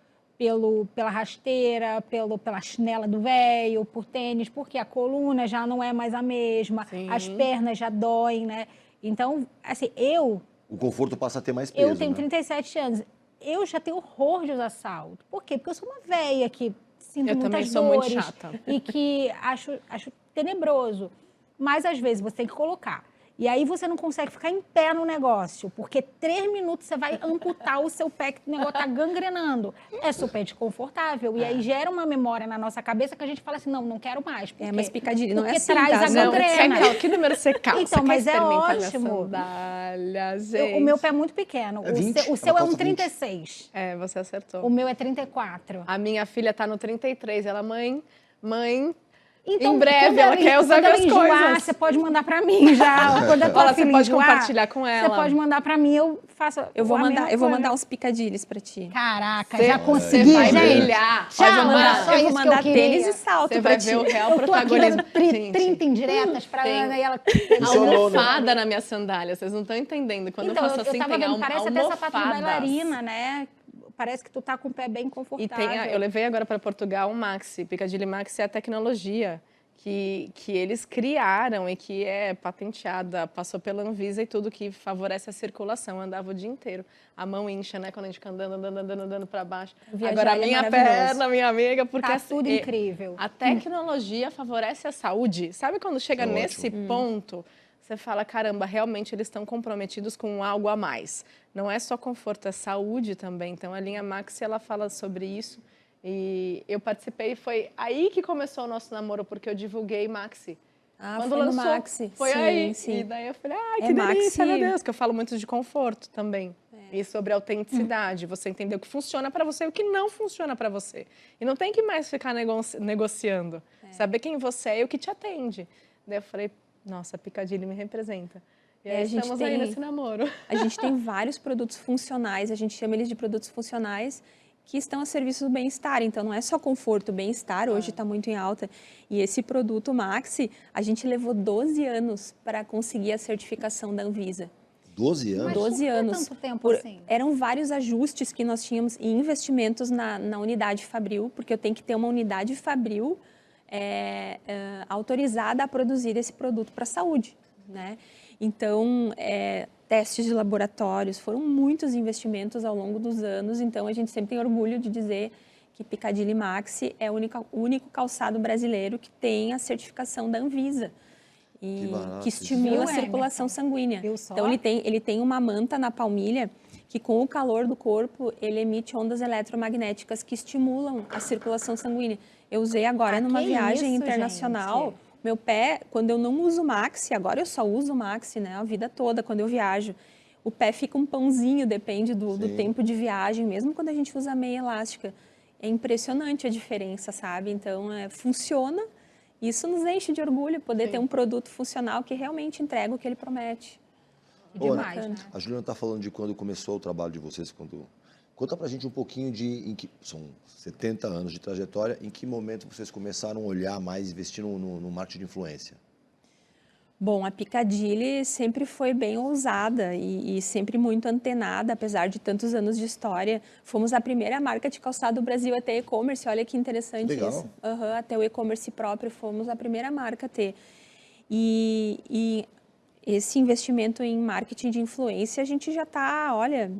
pela rasteira, pela chinela do véio, por tênis, porque a coluna já não é mais a mesma, Sim. as pernas já doem, né? Então, assim, eu O conforto passa a ter mais peso, Eu tenho né? 37 anos. Eu já tenho horror de usar salto. Por quê? Porque eu sou uma velha que sinto Eu muitas também sou muito dores chata. e que acho tenebroso. Mas às vezes você tem que colocar. E aí você não consegue ficar em pé no negócio, porque 3 minutos você vai amputar o seu pé, que o negócio tá gangrenando. É super desconfortável. E aí gera uma memória na nossa cabeça que a gente fala assim, não quero mais. Por quê? Mas picadilha, não é Porque assim, traz tá? a Não, gangrena. que número você calça? Então, Você mas quer é experimentar minha ótimo. sandália, gente? O meu pé é muito pequeno. É 20, o seu ela é um calça 20. 36. É, você acertou. O meu é 34. A minha filha tá no 33. Ela, mãe, Então, em breve quando ela quer usar quando ela minhas enjoar, coisas. você pode mandar pra mim já. Quando a tua Olha, você filha pode enjoar, compartilhar com ela. Você pode mandar pra mim, eu faço Eu vou a mesma mandar coisa. uns picadilhos pra ti. Caraca, Você- já você consegui, vai gente. brilhar. Já, Olha, era Ana, só eu isso vou que eu mandar queria. tênis e salto Você pra vai ti. ver o real Eu tô aqui protagonismo. dando 30 Gente, indiretas pra tem- Ana e ela... Funcionou, né? almofada na minha sandália. Vocês não estão entendendo. Quando Então, eu faço assim, tava tem vendo, parece até sapato de almofadas. bailarina, né? Parece que tu tá com o pé bem E confortável. eu levei agora para Portugal um Maxi. Piccadilly Maxi é a tecnologia que eles criaram e que é patenteada, passou pela Anvisa e tudo, que favorece a circulação. Eu andava o dia inteiro. A mão incha, né? Quando a gente fica andando para baixo. Viajar Agora a é minha maravilhoso. perna, minha amiga, porque Tá assim, tudo incrível. a tecnologia favorece a saúde. Sabe quando chega É nesse ótimo. ponto, você fala, caramba, realmente eles estão comprometidos com algo a mais. Não é só conforto, é saúde também. Então a linha Maxi, ela fala sobre isso. E eu participei e foi aí que começou o nosso namoro, porque eu divulguei Maxi. Ah, Quando foi no lançou, Maxi. foi Sim, aí. sim. E daí eu falei, ai, É, que delícia, Maxi- meu Deus, que eu falo muito de conforto também. E sobre autenticidade, você entender o que funciona para você e o que não funciona para você. E não tem que mais ficar negociando. Saber quem você é e o que te atende. Daí eu falei, nossa, a Piccadilly me representa. E aí a gente estamos aí tem- nesse namoro. A gente tem vários produtos funcionais, a gente chama eles de produtos funcionais, que estão a serviço do bem-estar. Então, não é só conforto, bem-estar hoje está muito em alta. E esse produto Maxi, a gente levou 12 anos para conseguir a certificação da Anvisa. 12 anos? Mas 12 por que anos. tanto tempo assim? Eram vários ajustes que nós tínhamos e investimentos na unidade Fabril, porque eu tenho que ter uma unidade Fabril autorizada a produzir esse produto para a saúde, né? Então, testes de laboratórios, foram muitos investimentos ao longo dos anos, então a gente sempre tem orgulho de dizer que Piccadilly Maxi é o único calçado brasileiro que tem a certificação da Anvisa. Que barato Que isso. estimula a Viu, circulação sanguínea. Viu só? Então, ele tem uma manta na palmilha que, com o calor do corpo, ele emite ondas eletromagnéticas que estimulam a circulação sanguínea. Eu usei agora numa que viagem isso, internacional. gente? Meu pé, quando eu não uso Maxi, agora eu só uso Maxi, né, a vida toda, quando eu viajo. O pé fica um pãozinho, depende do Sim. tempo de viagem, mesmo quando a gente usa meia elástica. É impressionante a diferença, sabe? Então, funciona. Isso nos enche de orgulho, poder ter um produto funcional que realmente entrega o que ele promete. Demais, Ana, né? a Juliana está falando de quando começou o trabalho de vocês. Conta pra gente um pouquinho são 70 anos de trajetória, em que momento vocês começaram a olhar mais, investir no marketing de influência? Bom, a Piccadilly sempre foi bem ousada e sempre muito antenada, apesar de tantos anos de história. Fomos a primeira marca de calçado do Brasil a ter e-commerce, olha que interessante Legal. isso. Até o e-commerce próprio, fomos a primeira marca a ter. E esse investimento em marketing de influência, a gente já está, olha,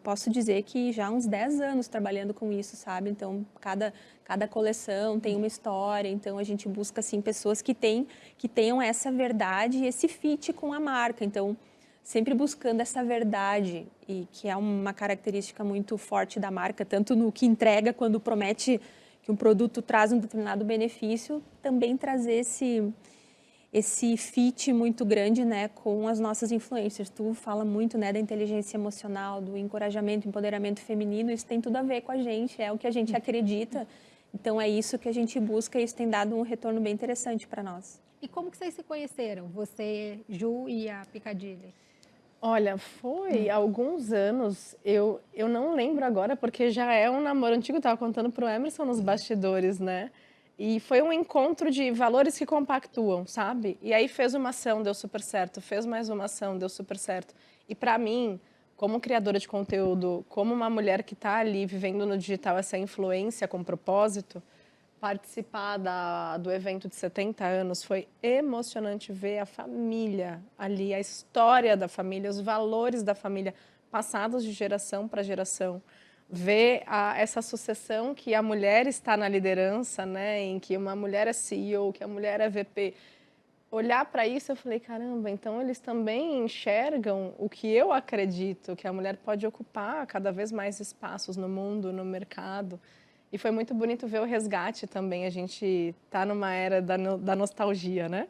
posso dizer que já há uns 10 anos trabalhando com isso, sabe? Então, cada coleção tem uma história, então a gente busca, assim, pessoas que tenham essa verdade e esse fit com a marca. Então, sempre buscando essa verdade, e que é uma característica muito forte da marca, tanto no que entrega, quando promete que um produto traz um determinado benefício, também trazer esse fit muito grande, né, com as nossas influencers. Tu fala muito, né, da inteligência emocional, do encorajamento, empoderamento feminino, isso tem tudo a ver com a gente, é o que a gente acredita. Então é isso que a gente busca e isso tem dado um retorno bem interessante para nós. E como que vocês se conheceram? Você, Ju e a Piccadilly? Olha, foi há alguns anos, eu não lembro agora, porque já é um namoro antigo, eu estava contando para o Emerson nos bastidores, né? E foi um encontro de valores que compactuam, sabe? E aí fez uma ação, deu super certo, fez mais uma ação, deu super certo. E para mim, como criadora de conteúdo, como uma mulher que está ali vivendo no digital essa influência com propósito, participar do evento de 70 anos foi emocionante ver a família ali, a história da família, os valores da família passados de geração para geração. Ver essa sucessão que a mulher está na liderança, né, em que uma mulher é CEO, que a mulher é VP. Olhar para isso, eu falei, caramba, então eles também enxergam o que eu acredito, que a mulher pode ocupar cada vez mais espaços no mundo, no mercado. E foi muito bonito ver o resgate também, a gente está numa era da nostalgia, né?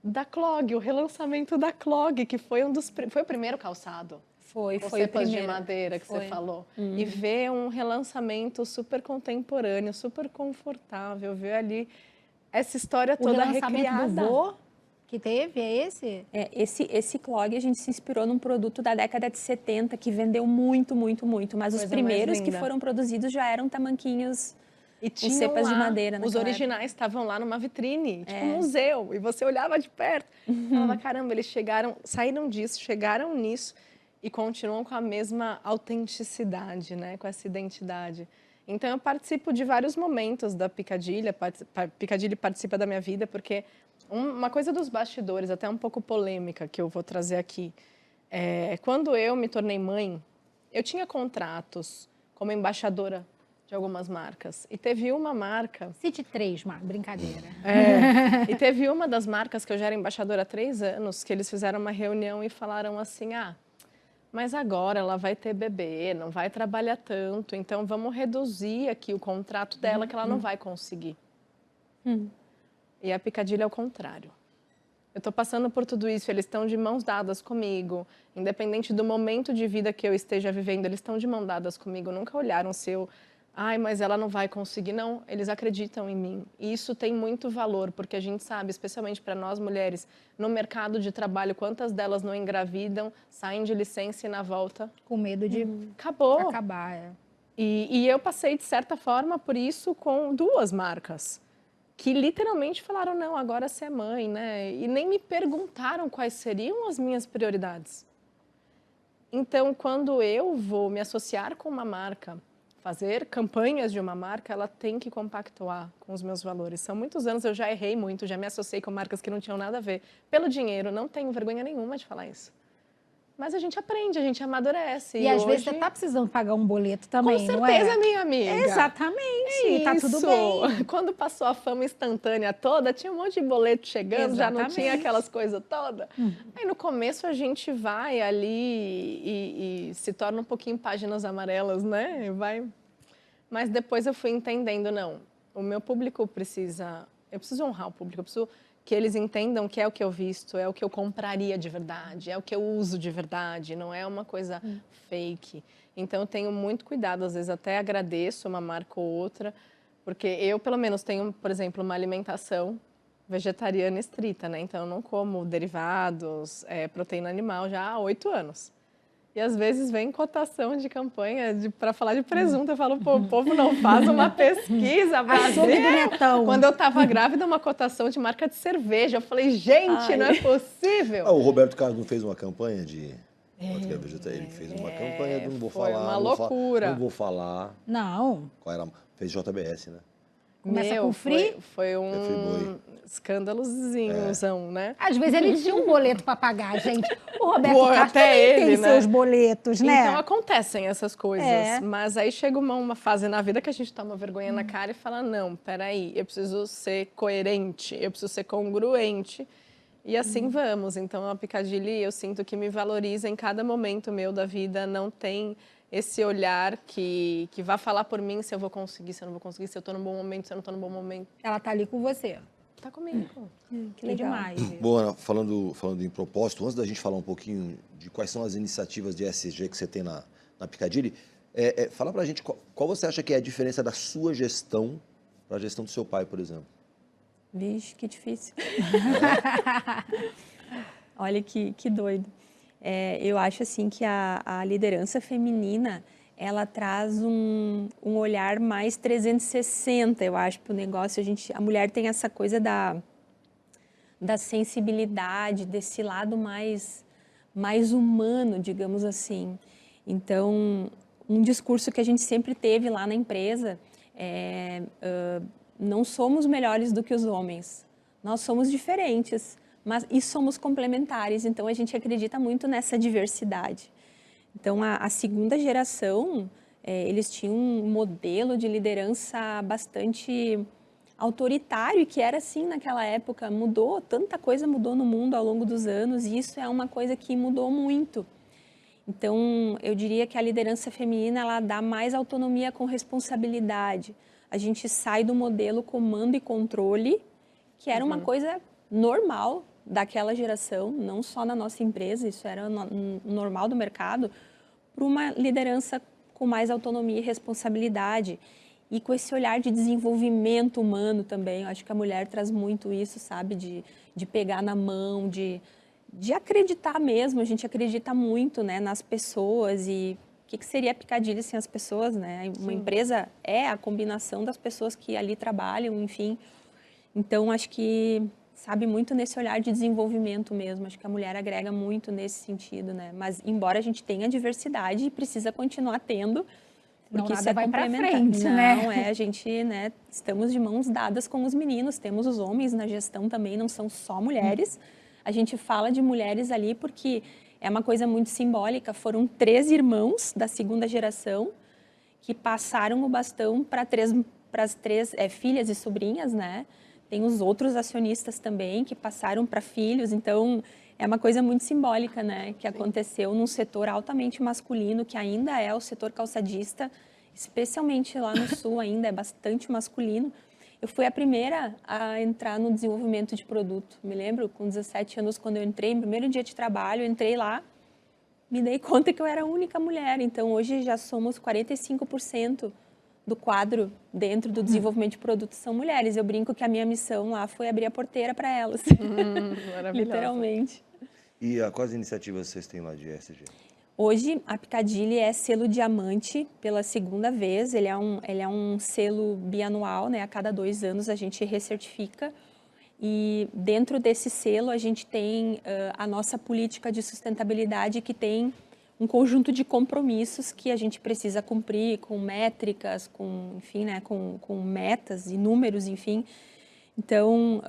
Da Clog, o relançamento da Clog, que foi foi o primeiro calçado. Foi Com o cepas de primeiro. madeira que Foi. você falou. E ver um relançamento super contemporâneo, super confortável, ver ali essa história O toda relançamento recriada. do vô que teve, é esse? Esse clog a gente se inspirou num produto da década de 70 que vendeu muito, muito, muito. Mas os Coisa mais primeiros que linda. foram produzidos já eram tamanquinhos E com tinham cepas de lá, madeira os naquela originais estavam lá numa vitrine, tipo um museu, e você olhava de perto, falava, caramba, eles saíram disso, chegaram nisso e continuam com a mesma autenticidade, né, com essa identidade. Então eu participo de vários momentos da Piccadilly, a Piccadilly participa da minha vida, porque uma coisa dos bastidores, até um pouco polêmica, que eu vou trazer aqui, quando eu me tornei mãe, eu tinha contratos como embaixadora de algumas marcas. E teve uma marca... Cite 3, brincadeira. E teve uma das marcas que eu já era embaixadora há 3 anos, que eles fizeram uma reunião e falaram assim, mas agora ela vai ter bebê, não vai trabalhar tanto, então vamos reduzir aqui o contrato dela, que ela não vai conseguir. E a Piccadilly é o contrário. Eu estou passando por tudo isso, eles estão de mãos dadas comigo, independente do momento de vida que eu esteja vivendo, eles estão de mãos dadas comigo, nunca olharam se eu... mas ela não vai conseguir. Não, eles acreditam em mim. E isso tem muito valor, porque a gente sabe, especialmente para nós mulheres, no mercado de trabalho, quantas delas não engravidam, saem de licença e na volta... Com medo de Acabou. acabar. E eu passei, de certa forma, por isso com 2 marcas, que literalmente falaram, não, agora você é mãe, né? E nem me perguntaram quais seriam as minhas prioridades. Então, quando eu vou me associar com uma marca, fazer campanhas de uma marca, ela tem que compactuar com os meus valores. São muitos anos, eu já errei muito, já me associei com marcas que não tinham nada a ver. Pelo dinheiro, não tenho vergonha nenhuma de falar isso. Mas a gente aprende, a gente amadurece. E às hoje... vezes você tá precisando pagar um boleto também, Com não certeza, é? minha amiga. Exatamente, tá tudo bem. Quando passou a fama instantânea toda, tinha um monte de boleto chegando, já não Exatamente. tinha aquelas coisas todas. Aí no começo a gente vai ali e se torna um pouquinho páginas amarelas, né? Mas depois eu fui entendendo, não, o meu público precisa... Eu preciso honrar o público, eu preciso que eles entendam que é o que eu visto, é o que eu compraria de verdade, é o que eu uso de verdade, não é uma coisa fake. Então, eu tenho muito cuidado, às vezes até agradeço uma marca ou outra, porque eu, pelo menos, tenho, por exemplo, uma alimentação vegetariana estrita, né? Então, eu não como derivados, proteína animal já há 8 anos. E às vezes vem cotação de campanha para falar de presunto. Eu falo, pô, o povo não faz uma pesquisa, Brasil. Quando eu estava grávida, uma cotação de marca de cerveja. Eu falei, gente, não é possível. O Roberto Carlos não fez uma campanha de... Ele fez uma campanha, não vou foi falar. uma loucura. Não vou falar. Não. Qual era? Fez JBS, né? Começa com free? Foi um escândalozinho, né? Às vezes ele tinha um boleto para pagar, gente. O Roberto Pô, Carlos até também ele, tem né? seus boletos, né? Então acontecem essas coisas, mas aí chega uma fase na vida que a gente toma vergonha na cara e fala, não, peraí, eu preciso ser coerente, eu preciso ser congruente. E assim vamos. Então a Piccadilly, eu sinto que me valoriza em cada momento meu da vida, não tem esse olhar que vai falar por mim se eu vou conseguir, se eu não vou conseguir, se eu estou num bom momento, se eu não estou num bom momento. Ela tá ali com você. Tá comigo. Que legal. Demais. Bom, Ana, falando em propósito, antes da gente falar um pouquinho de quais são as iniciativas de ESG que você tem na Piccadilly, fala pra gente qual você acha que é a diferença da sua gestão para a gestão do seu pai, por exemplo. Vixe, que difícil. Olha que doido. Eu acho assim que a liderança feminina, ela traz um olhar mais 360, eu acho, para o negócio. A mulher tem essa coisa da sensibilidade, desse lado mais humano, digamos assim. Então, um discurso que a gente sempre teve lá na empresa não somos melhores do que os homens. Nós somos diferentes, e somos complementares. Então, a gente acredita muito nessa diversidade. Então, a segunda geração, eles tinham um modelo de liderança bastante autoritário, que era assim naquela época. Mudou, tanta coisa mudou no mundo ao longo dos anos, e isso é uma coisa que mudou muito. Então, eu diria que a liderança feminina, ela dá mais autonomia com responsabilidade. A gente sai do modelo comando e controle, que era uma coisa normal daquela geração, não só na nossa empresa, isso era normal do mercado, para uma liderança com mais autonomia e responsabilidade. E com esse olhar de desenvolvimento humano também. Eu acho que a mulher traz muito isso, sabe? De pegar na mão, de acreditar mesmo. A gente acredita muito, né, nas pessoas. E o que seria a Piccadilly sem as pessoas, né? Uma empresa é a combinação das pessoas que ali trabalham, enfim. Então, acho que sabe muito nesse olhar de desenvolvimento mesmo. Acho que a mulher agrega muito nesse sentido, né? Mas, embora a gente tenha diversidade, precisa continuar tendo, porque não, isso nada vai para complementar. frente, não, né? a gente, né, estamos de mãos dadas com os meninos, temos os homens na gestão também, não são só mulheres. A gente fala de mulheres ali porque é uma coisa muito simbólica. Foram 3 irmãos da segunda geração que passaram o bastão para as três filhas e sobrinhas, né? Tem os outros acionistas também que passaram para filhos, então é uma coisa muito simbólica, né? Que aconteceu num setor altamente masculino, que ainda é o setor calçadista, especialmente lá no sul ainda é bastante masculino. Eu fui a primeira a entrar no desenvolvimento de produto. Me lembro, com 17 anos, quando eu entrei, no primeiro dia de trabalho, eu entrei lá, me dei conta que eu era a única mulher. Então, hoje já somos 45% do quadro dentro do desenvolvimento de produtos são mulheres. Eu brinco que a minha missão lá foi abrir a porteira para elas. Literalmente. E quais iniciativas vocês têm lá de ESG? Hoje, a Piccadilly é selo diamante pela segunda vez. Ele é um selo bianual, né? A cada 2 anos a gente recertifica. E dentro desse selo a gente tem a nossa política de sustentabilidade, que tem um conjunto de compromissos que a gente precisa cumprir com métricas, enfim, né? com metas e números, enfim. Então,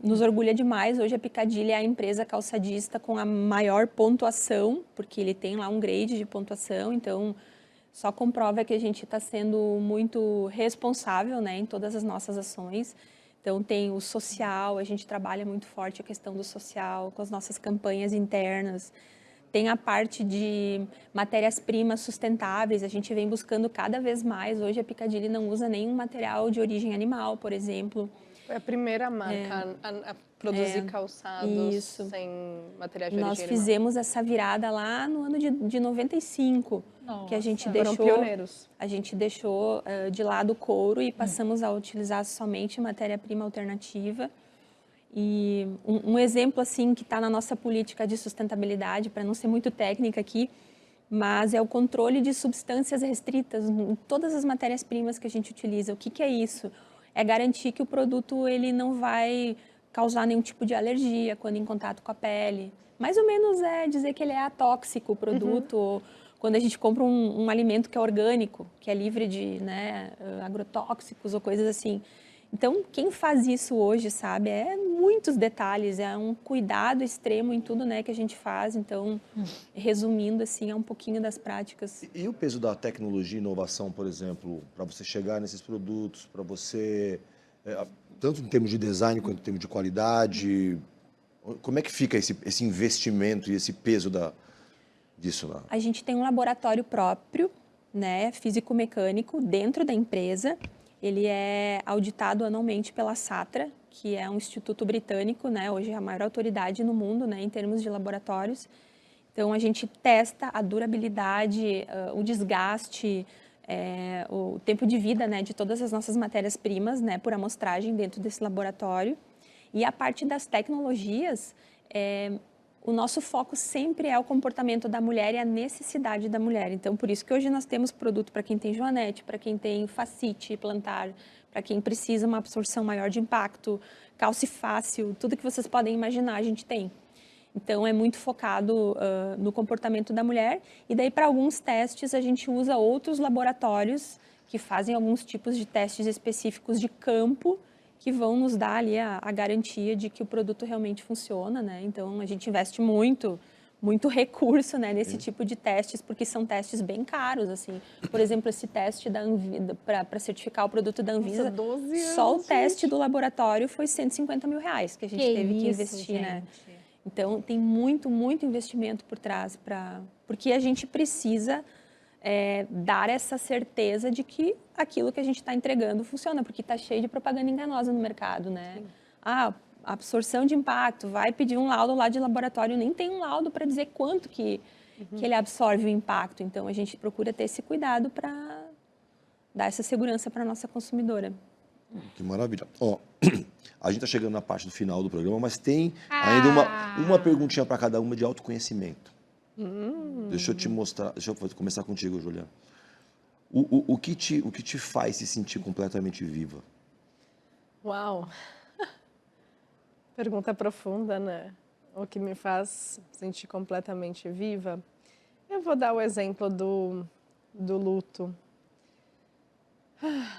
nos orgulha demais. Hoje a Piccadilly é a empresa calçadista com a maior pontuação, porque ele tem lá um grade de pontuação, então só comprova que a gente está sendo muito responsável, né, em todas as nossas ações. Então tem o social, a gente trabalha muito forte a questão do social, com as nossas campanhas internas. Tem a parte de matérias-primas sustentáveis, a gente vem buscando cada vez mais. Hoje a Piccadilly não usa nenhum material de origem animal, por exemplo. Foi a primeira marca a produzir calçados sem material de origem Nós animal. fizemos essa virada lá no ano de 95, que a gente Foram pioneiros. A gente deixou de lado o couro e passamos a utilizar somente matéria-prima alternativa. E um exemplo assim que está na nossa política de sustentabilidade, para não ser muito técnica aqui, mas é o controle de substâncias restritas em todas as matérias-primas que a gente utiliza. O que é isso? É garantir que o produto ele não vai causar nenhum tipo de alergia quando em contato com a pele. Mais ou menos é dizer que ele é atóxico o produto, ou quando a gente compra um alimento que é orgânico, que é livre de, né, agrotóxicos ou coisas assim. Então, quem faz isso hoje, sabe, é muitos detalhes, é um cuidado extremo em tudo, né, que a gente faz. Então, resumindo, assim, é um pouquinho das práticas. E o peso da tecnologia e inovação, por exemplo, para você chegar nesses produtos, para você, tanto em termos de design quanto em termos de qualidade, como é que fica esse investimento e esse peso disso lá? A gente tem um laboratório próprio, né, físico-mecânico, dentro da empresa. Ele é auditado anualmente pela SATRA, que é um instituto britânico, né, hoje é a maior autoridade no mundo, né, em termos de laboratórios. Então, a gente testa a durabilidade, o desgaste, o tempo de vida, né, de todas as nossas matérias-primas, né, por amostragem dentro desse laboratório. E a parte das tecnologias, o nosso foco sempre é o comportamento da mulher e a necessidade da mulher. Então, por isso que hoje nós temos produto para quem tem joanete, para quem tem fascite plantar, para quem precisa uma absorção maior de impacto, calce fácil, tudo que vocês podem imaginar a gente tem. Então, é muito focado no comportamento da mulher. E daí, para alguns testes, a gente usa outros laboratórios que fazem alguns tipos de testes específicos de campo que vão nos dar ali a garantia de que o produto realmente funciona, né? Então, a gente investe muito recurso, né, nesse tipo de testes, porque são testes bem caros, assim. Por exemplo, esse teste da Anvisa, para certificar o produto da Anvisa, 12 anos, só o teste do laboratório foi R$150 mil que a gente teve que isso, investir, né? gente? Então, tem muito investimento por trás, porque a gente precisa dar essa certeza de que aquilo que a gente está entregando funciona, porque está cheio de propaganda enganosa no mercado, né? Ah, absorção de impacto, vai pedir um laudo lá de laboratório, nem tem um laudo para dizer quanto que ele absorve o impacto. Então, a gente procura ter esse cuidado para dar essa segurança para a nossa consumidora. Que maravilha. Ó, a gente está chegando na parte do final do programa, mas tem ainda uma perguntinha para cada uma de autoconhecimento. Deixa eu te mostrar, deixa eu começar contigo, Juliana. O que te faz se sentir completamente viva? Uau! Pergunta profunda, né? O que me faz sentir completamente viva? Eu vou dar o exemplo do luto.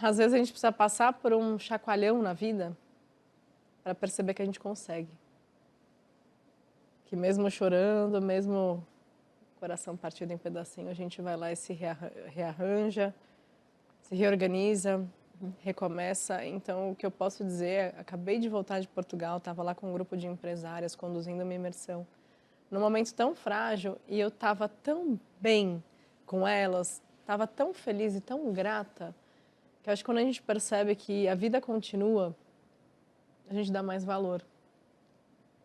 Às vezes a gente precisa passar por um chacoalhão na vida para perceber que a gente consegue. Que mesmo chorando, mesmo coração partido em pedacinho, a gente vai lá e se rearranja, se reorganiza, recomeça. Então, o que eu posso dizer, acabei de voltar de Portugal, estava lá com um grupo de empresárias conduzindo uma imersão, num momento tão frágil, e eu estava tão bem com elas, estava tão feliz e tão grata, que eu acho que quando a gente percebe que a vida continua, a gente dá mais valor.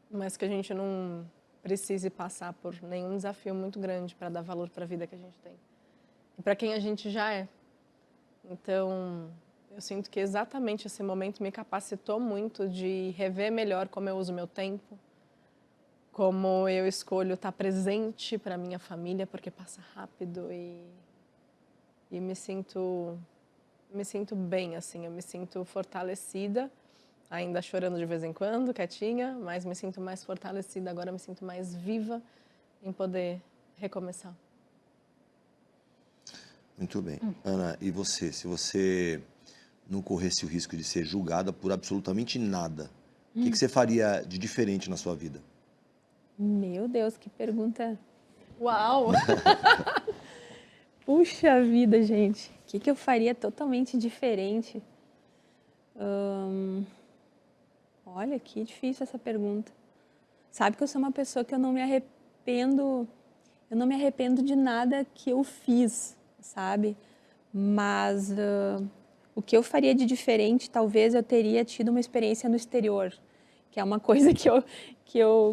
Mas que a gente não precise passar por nenhum desafio muito grande para dar valor para a vida que a gente tem. E para quem a gente já é. Então, eu sinto que exatamente esse momento me capacitou muito de rever melhor como eu uso meu tempo, como eu escolho estar presente para minha família, porque passa rápido e me sinto bem, assim, eu me sinto fortalecida, ainda chorando de vez em quando, quietinha, mas me sinto mais fortalecida, agora me sinto mais viva em poder recomeçar. Muito bem. Ana, e você? Se você não corresse o risco de ser julgada por absolutamente nada, o que você faria de diferente na sua vida? Meu Deus, que pergunta. Uau! Puxa vida, gente. O que eu faria totalmente diferente? Olha, que difícil essa pergunta. Sabe que eu sou uma pessoa que eu não me arrependo de nada que eu fiz, sabe? Mas o que eu faria de diferente, talvez eu teria tido uma experiência no exterior, que é uma coisa que eu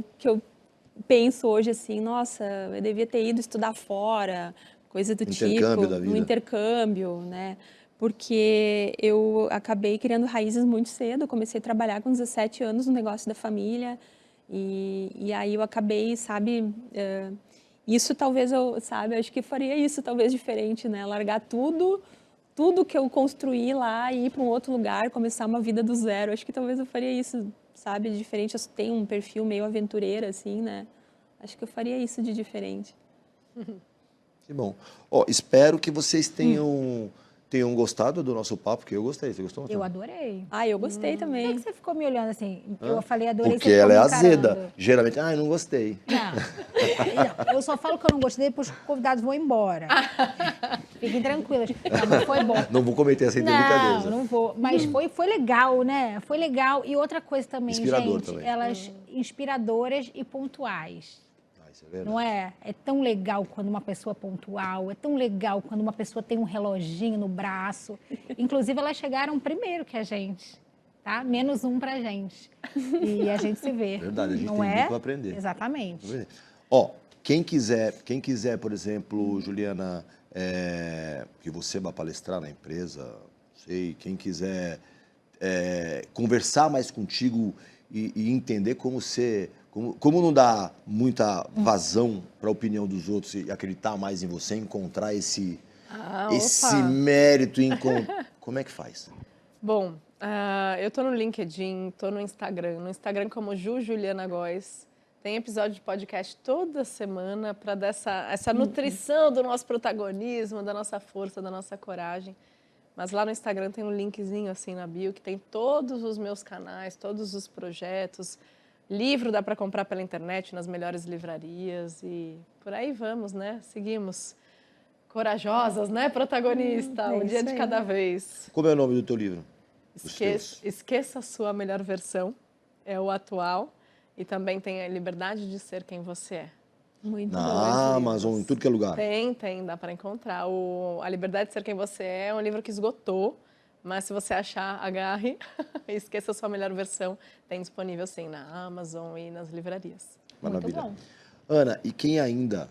penso hoje assim, nossa, eu devia ter ido estudar fora, coisa do Intercâmbio tipo, da vida. no intercâmbio, né? Porque eu acabei criando raízes muito cedo, eu comecei a trabalhar com 17 anos no negócio da família, e aí eu acabei, sabe, isso talvez acho que faria isso talvez diferente, né? Largar tudo que eu construí lá e ir para um outro lugar, começar uma vida do zero. Acho que talvez eu faria isso, sabe, diferente. Eu tenho um perfil meio aventureira, assim, né? Acho que eu faria isso de diferente. Que bom. Ó, espero que vocês tenham gostado do nosso papo, porque eu gostei. Você gostou? Eu adorei. Ah, eu gostei Por que também. você ficou me olhando assim? Eu falei adorei, Porque você ficou ela é me azeda. encarando. Geralmente, não gostei. Não, eu só falo que eu não gostei, depois que os convidados vão embora. Fiquem tranquilas. Não, foi bom. Não vou cometer essa delicadeza. Não vou. Mas foi legal, né? Foi legal. E outra coisa também, Inspirador gente, também. elas inspiradoras e pontuais. Isso é verdade. Não é? É tão legal quando uma pessoa é pontual, é tão legal quando uma pessoa tem um reloginho no braço. Inclusive, elas chegaram primeiro que a gente, tá? -1 pra gente. E a gente se vê. Verdade, a gente não tem é? muito pra aprender. Exatamente. Ó, quem quiser, por exemplo, Juliana, que você vai palestrar na empresa, sei, quem quiser conversar mais contigo e entender como não dar muita vazão para a opinião dos outros e acreditar mais em você, encontrar esse mérito, como é que faz? Bom, eu estou no LinkedIn, estou no Instagram. No Instagram como Juliana Góes. Tem episódio de podcast toda semana para dar essa nutrição do nosso protagonismo, da nossa força, da nossa coragem. Mas lá no Instagram tem um linkzinho assim na bio que tem todos os meus canais, todos os projetos. Livro dá para comprar pela internet nas melhores livrarias e por aí vamos, né? Seguimos. Corajosas, né, protagonista? Um dia de cada vez. Como é o nome do teu livro? Esqueça a sua melhor versão, é o atual. E também tem a liberdade de ser quem você é. Muito bom. Na Amazon, em tudo que é lugar. Tem, dá para encontrar. A Liberdade de Ser Quem Você É um livro que esgotou, mas se você achar, agarre. Esqueça a sua melhor versão. Tem disponível, sim, na Amazon e nas livrarias. Maravilha. Muito bom. Ana, e quem ainda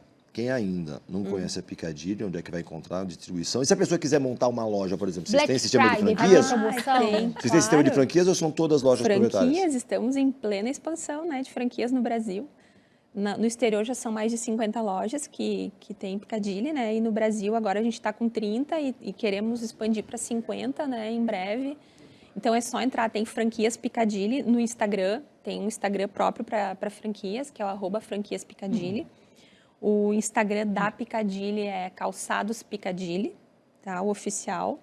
não conhece a Piccadilly, onde é que vai encontrar a distribuição? E se a pessoa quiser montar uma loja, por exemplo, vocês têm sistema de Friday, franquias? vai ter promoção? Tem, Vocês têm sistema de claro. franquias ou são todas lojas proprietárias? Franquias, estamos em plena expansão, né, de franquias no Brasil. No exterior já são mais de 50 lojas que tem Piccadilly, né? E no Brasil agora a gente está com 30 e queremos expandir para 50, né, em breve. Então é só entrar, tem franquias Piccadilly no Instagram, tem um Instagram próprio para franquias, que é o @franquiaspiccadilly. O Instagram da Piccadilly é Calçados Piccadilly, tá? O oficial.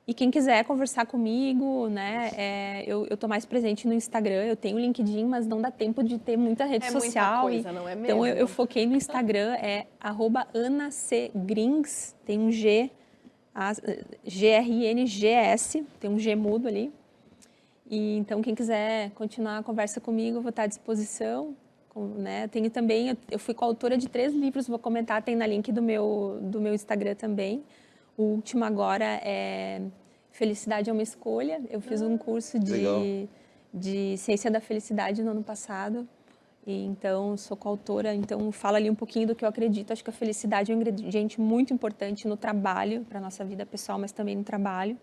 E quem quiser conversar comigo, né, eu tô mais presente no Instagram, eu tenho o LinkedIn, mas não dá tempo de ter muita rede social. Muita coisa, não é mesmo? Então eu foquei no Instagram, é @AnaCGrings, tem um G, GRNGS, tem um G mudo ali. E então quem quiser continuar a conversa comigo, eu vou estar à disposição. Né? Tenho também, eu fui coautora de 3 livros, vou comentar, tem na link do meu Instagram também. O último agora é Felicidade é uma Escolha. Eu fiz um curso de Ciência da Felicidade no ano passado. E então, sou coautora, então falo ali um pouquinho do que eu acredito. Acho que a felicidade é um ingrediente muito importante no trabalho, para a nossa vida pessoal, mas também no trabalho.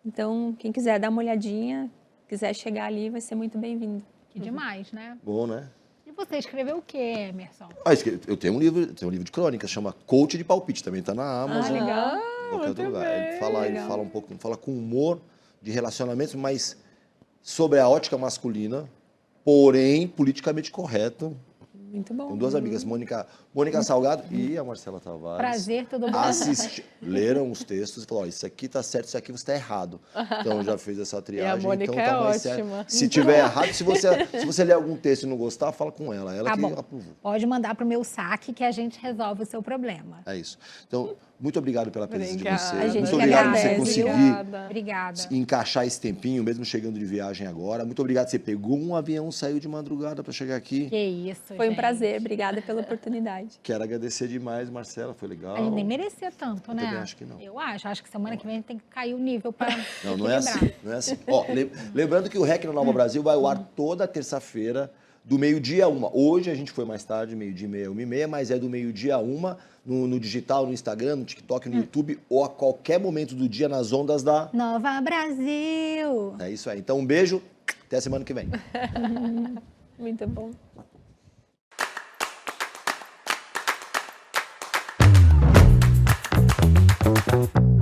Então, quem quiser dar uma olhadinha, quiser chegar ali, vai ser muito bem-vindo. Que demais, né? Bom, né? E você escreveu o quê, Emerson? Eu tenho um livro de crônicas, chama Coach de Palpite, também está na Amazon. Legal. Em qualquer outro lugar. Ele fala um pouco, fala com humor de relacionamentos, mas sobre a ótica masculina, porém politicamente correto. Muito bom. Tem 2 amigas, Mônica Salgado e a Marcela Tavares. Prazer, tudo bom? Leram os textos e falaram, isso aqui tá certo, isso aqui você está errado. Então já fez essa triagem. E a Mônica então, é tá mais ótima. certo. Se tiver errado, se você ler algum texto e não gostar, fala com ela. Ela Tá que bom. aprovou. Pode mandar para o meu saque que a gente resolve o seu problema. É isso. Então, muito obrigado pela presença de Obrigada. vocês. A gente Muito que obrigado por você agradece. conseguir Obrigada. encaixar esse tempinho, mesmo chegando de viagem agora. Muito obrigado. Você pegou um avião, saiu de madrugada para chegar aqui. Que isso, Foi um gente. prazer, obrigada pela oportunidade. Quero agradecer demais, Marcela. Foi legal. A gente nem merecia tanto, né? também acho que não. Eu acho. Acho que semana que vem a gente tem que cair o nível para Não é assim. Não é assim. Ó, lembrando que o REC na Nova Brasil vai ao ar toda terça-feira, do meio-dia a 1. Hoje a gente foi mais tarde, meio-dia e meia, 1h30, mas é do meio-dia a 1 no digital, no Instagram, no TikTok, no YouTube ou a qualquer momento do dia nas ondas da... Nova Brasil. É isso aí. Então um beijo, até a semana que vem. Muito bom.